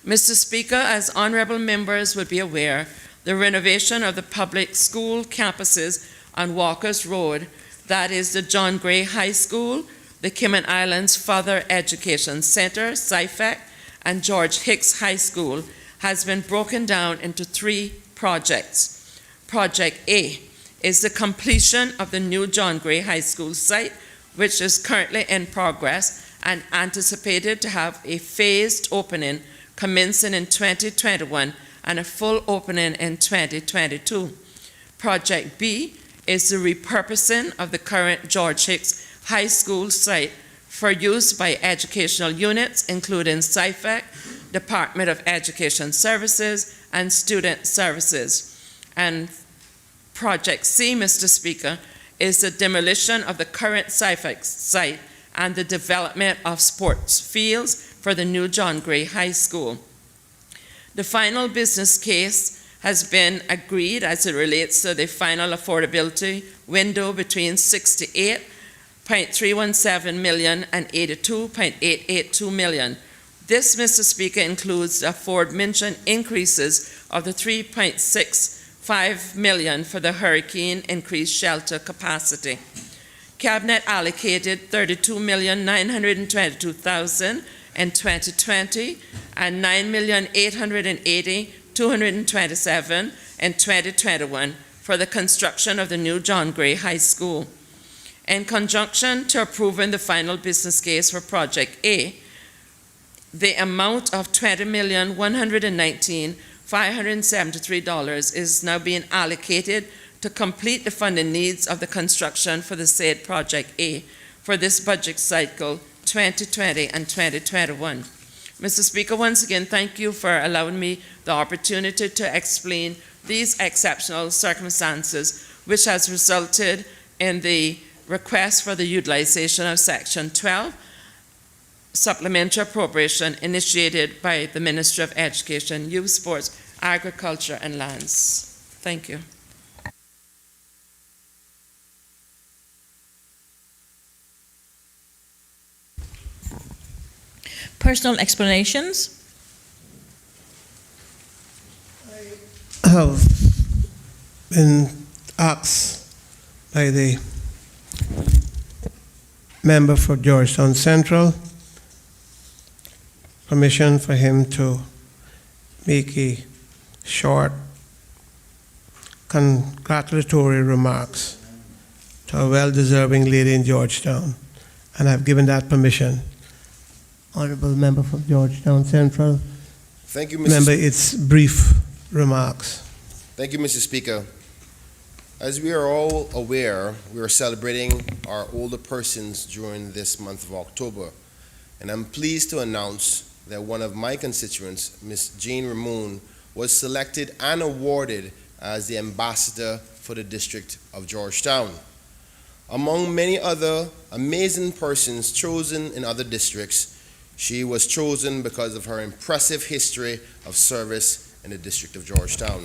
Mr. Speaker, as honorable members would be aware, the renovation of the public school campuses on Walker's Road, that is the John Gray High School, the Cayman Islands Further Education Center, SIFAC, and George Hicks High School, has been broken down into 3 projects. Project A is the completion of the new John Gray High School site, which is currently in progress and anticipated to have a phased opening commencing in 2021 and a full opening in 2022. Project B is the repurposing of the current George Hicks High School site for use by educational units, including SIFAC, Department of Education Services, and Student Services. And Project C, Mr. Speaker, is the demolition of the current SIFAC site and the development of sports fields for the new John Gray High School. The final business case has been agreed as it relates to the final affordability window between $68.317 million and $82.882 million. This, Mr. Speaker, includes the aforementioned increases of the $3.65 million for the hurricane increased shelter capacity. Cabinet allocated $32,922,000 in 2020 and $9,880,227 in 2021 for the construction of the new John Gray High School. In conjunction to approving the final business case for Project A, the amount of $20,119,573 is now being allocated to complete the funding needs of the construction for the said Project A for this budget cycle 2020 and 2021. Mr. Speaker, once again, thank you for allowing me the opportunity to explain these exceptional circumstances which has resulted in the request for the utilization of Section 12 supplementary appropriation initiated by the Ministry of Education, Youth, Sports, Agriculture, and Lands. Thank you. Personal explanations. I have been asked by the member for Georgetown Central permission for him to make a short congratulatory remarks to a well-deserving lady in Georgetown, and I've given that permission. Honorable member for Georgetown Central. Thank you, Remember, it's brief remarks. Thank you, Mr. Speaker. As we are all aware, we are celebrating our older persons during this month of October, and I'm pleased to announce that one of my constituents, Ms. Jean Ramon, was selected and awarded as the ambassador for the District of Georgetown. Among many other amazing persons chosen in other districts, she was chosen because of her impressive history of service in the District of Georgetown.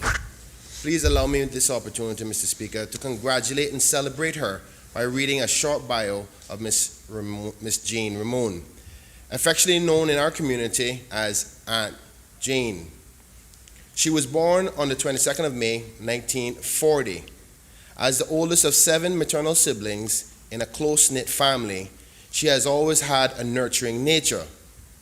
Please allow me this opportunity, Mr. Speaker, to congratulate and celebrate her by reading a short bio of Ms. Jean Ramon, affectionately known in our community as Aunt Jane. She was born on the 22nd of May, 1940. As the oldest of 7 maternal siblings in a close-knit family, she has always had a nurturing nature.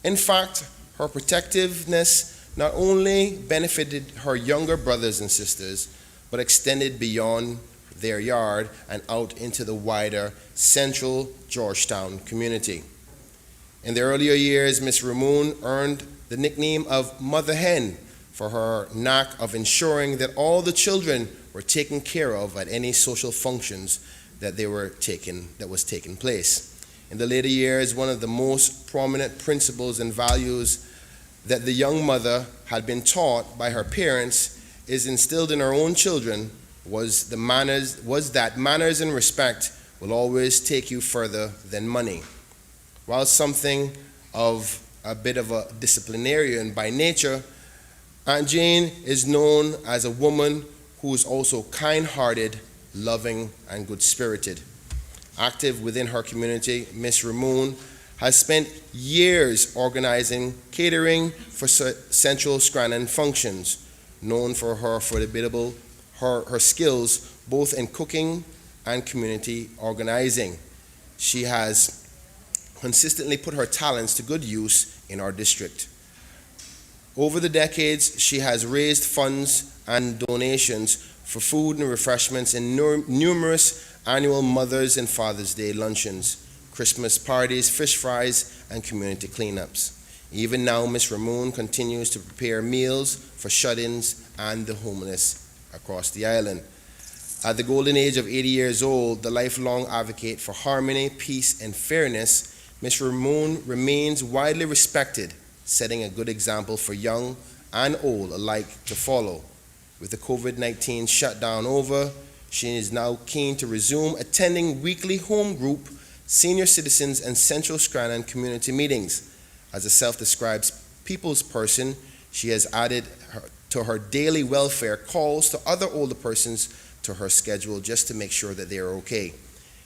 In fact, her protectiveness not only benefited her younger brothers and sisters, but extended beyond their yard and out into the wider central Georgetown community. In the earlier years, Ms. Ramon earned the nickname of Mother Hen for her knack of ensuring that all the children were taken care of at any social functions that was taking place. In the later years, one of the most prominent principles and values that the young mother had been taught by her parents is instilled in her own children was that manners and respect will always take you further than money. While something of a bit of a disciplinarian by nature, Aunt Jane is known as a woman who is also kind-hearted, loving, and good-spirited. Active within her community, Ms. Ramon has spent years organizing catering for Central Scranton functions, known for her her skills both in cooking and community organizing. She has consistently put her talents to good use in our district. Over the decades, she has raised funds and donations for food and refreshments in numerous annual Mother's and Father's Day luncheons, Christmas parties, fish fries, and community cleanups. Even now, Ms. Ramon continues to prepare meals for shut-ins and the homeless across the island. At the golden age of 80 years old, the lifelong advocate for harmony, peace, and fairness, Ms. Ramon remains widely respected, setting a good example for young and old alike to follow. With the COVID-19 shutdown over, she is now keen to resume attending weekly home group, senior citizens, and Central Scranton community meetings. As a self-described people's person, she has added to her daily welfare calls to other older persons to her schedule just to make sure that they are okay.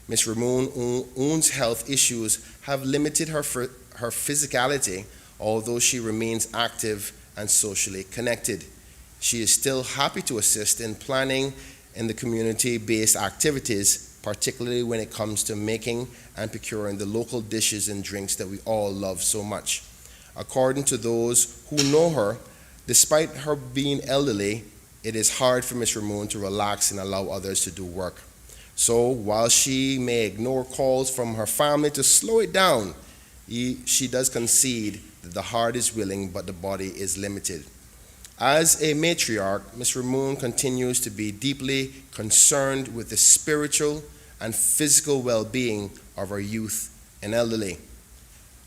Ms. Ramon's health issues have limited her physicality, although she remains active and socially connected. She is still happy to assist in planning in the community-based activities, particularly when it comes to making and procuring the local dishes and drinks that we all love so much. According to those who know her, despite her being elderly, it is hard for Ms. Ramon to relax and allow others to do work. So while she may ignore calls from her family to slow it down, she does concede that the heart is willing, but the body is limited. As a matriarch, Ms. Ramon continues to be deeply concerned with the spiritual and physical well-being of our youth and elderly.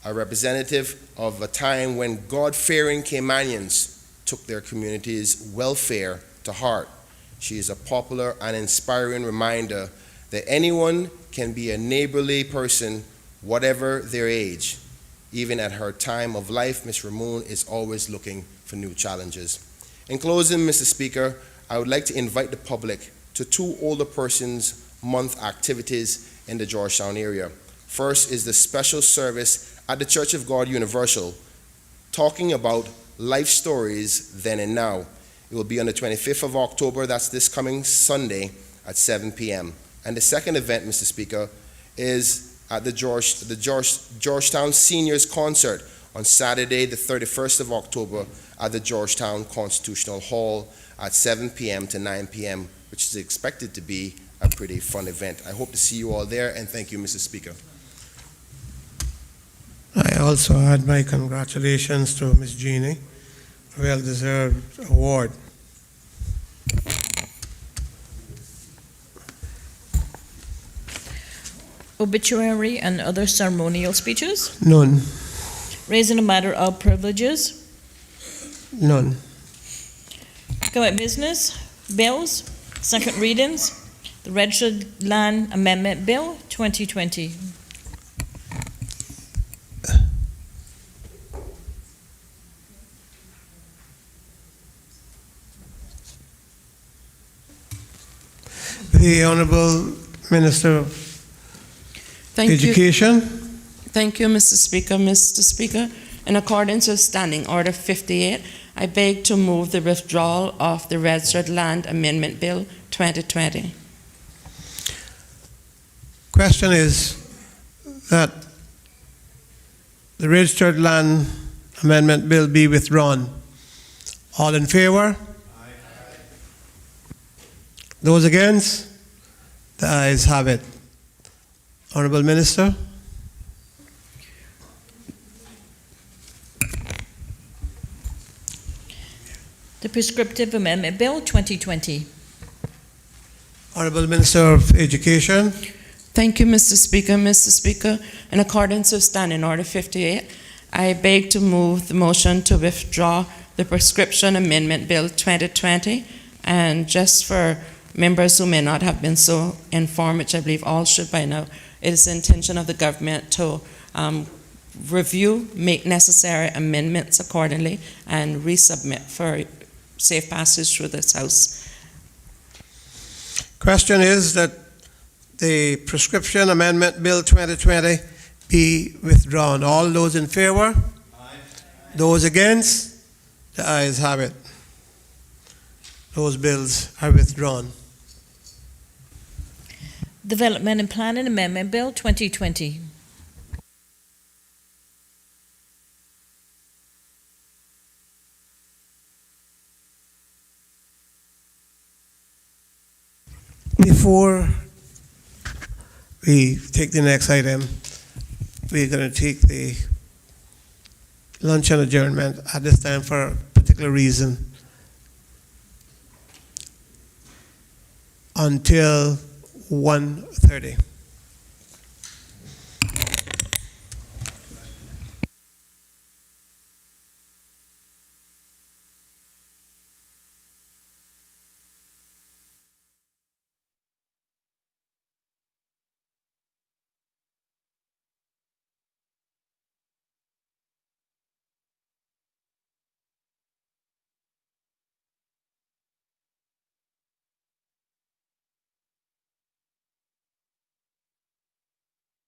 A representative of a time when God-fearing Caymanians took their community's welfare to heart, she is a popular and inspiring reminder that anyone can be a neighborly person, whatever their age. Even at her time of life, Ms. Ramon is always looking for new challenges. In closing, Mr. Speaker, I would like to invite the public to 2 Older Persons Month activities in the Georgetown area. First is the special service at the Church of God Universal, talking about life stories then and now. It will be on the 25th of October, that's this coming Sunday at 7 p.m. And the second event, Mr. Speaker, is at the Georgetown Seniors Concert on Saturday, the 31st of October at the Georgetown Constitutional Hall at 7 p.m. to 9 p.m., which is expected to be a pretty fun event. I hope to see you all there, and thank you, Mr. Speaker. I also add my congratulations to Ms. Jeannie, well-deserved award. Obituary and other ceremonial speeches. None. Raising a matter of privileges. None. Government business, bills, second readings. The Registered Land Amendment Bill 2020. The Honorable Minister of Education. Thank you, Mr. Speaker. Mr. Speaker, in accordance with Standing Order 58, I beg to move the withdrawal of the Registered Land Amendment Bill 2020. Question is that the Registered Land Amendment Bill be withdrawn. All in favor? Aye. Those against? The ayes have it. Honorable Minister. The Prescriptive Amendment Bill 2020. Honorable Minister of Education. Thank you, Mr. Speaker. Mr. Speaker, in accordance with Standing Order 58, I beg to move the motion to withdraw the Prescription Amendment Bill 2020. And just for members who may not have been so informed, which I believe all should by now, it is the intention of the government to review, make necessary amendments accordingly, and resubmit for safe passage through this House. Question is that the Prescription Amendment Bill 2020 be withdrawn. All those in favor? Aye. Those against? The ayes have it. Those bills are withdrawn. Development and Planning Amendment Bill 2020. Before we take the next item, we're going to take the lunch and adjournment at this time for a particular reason until 1:30.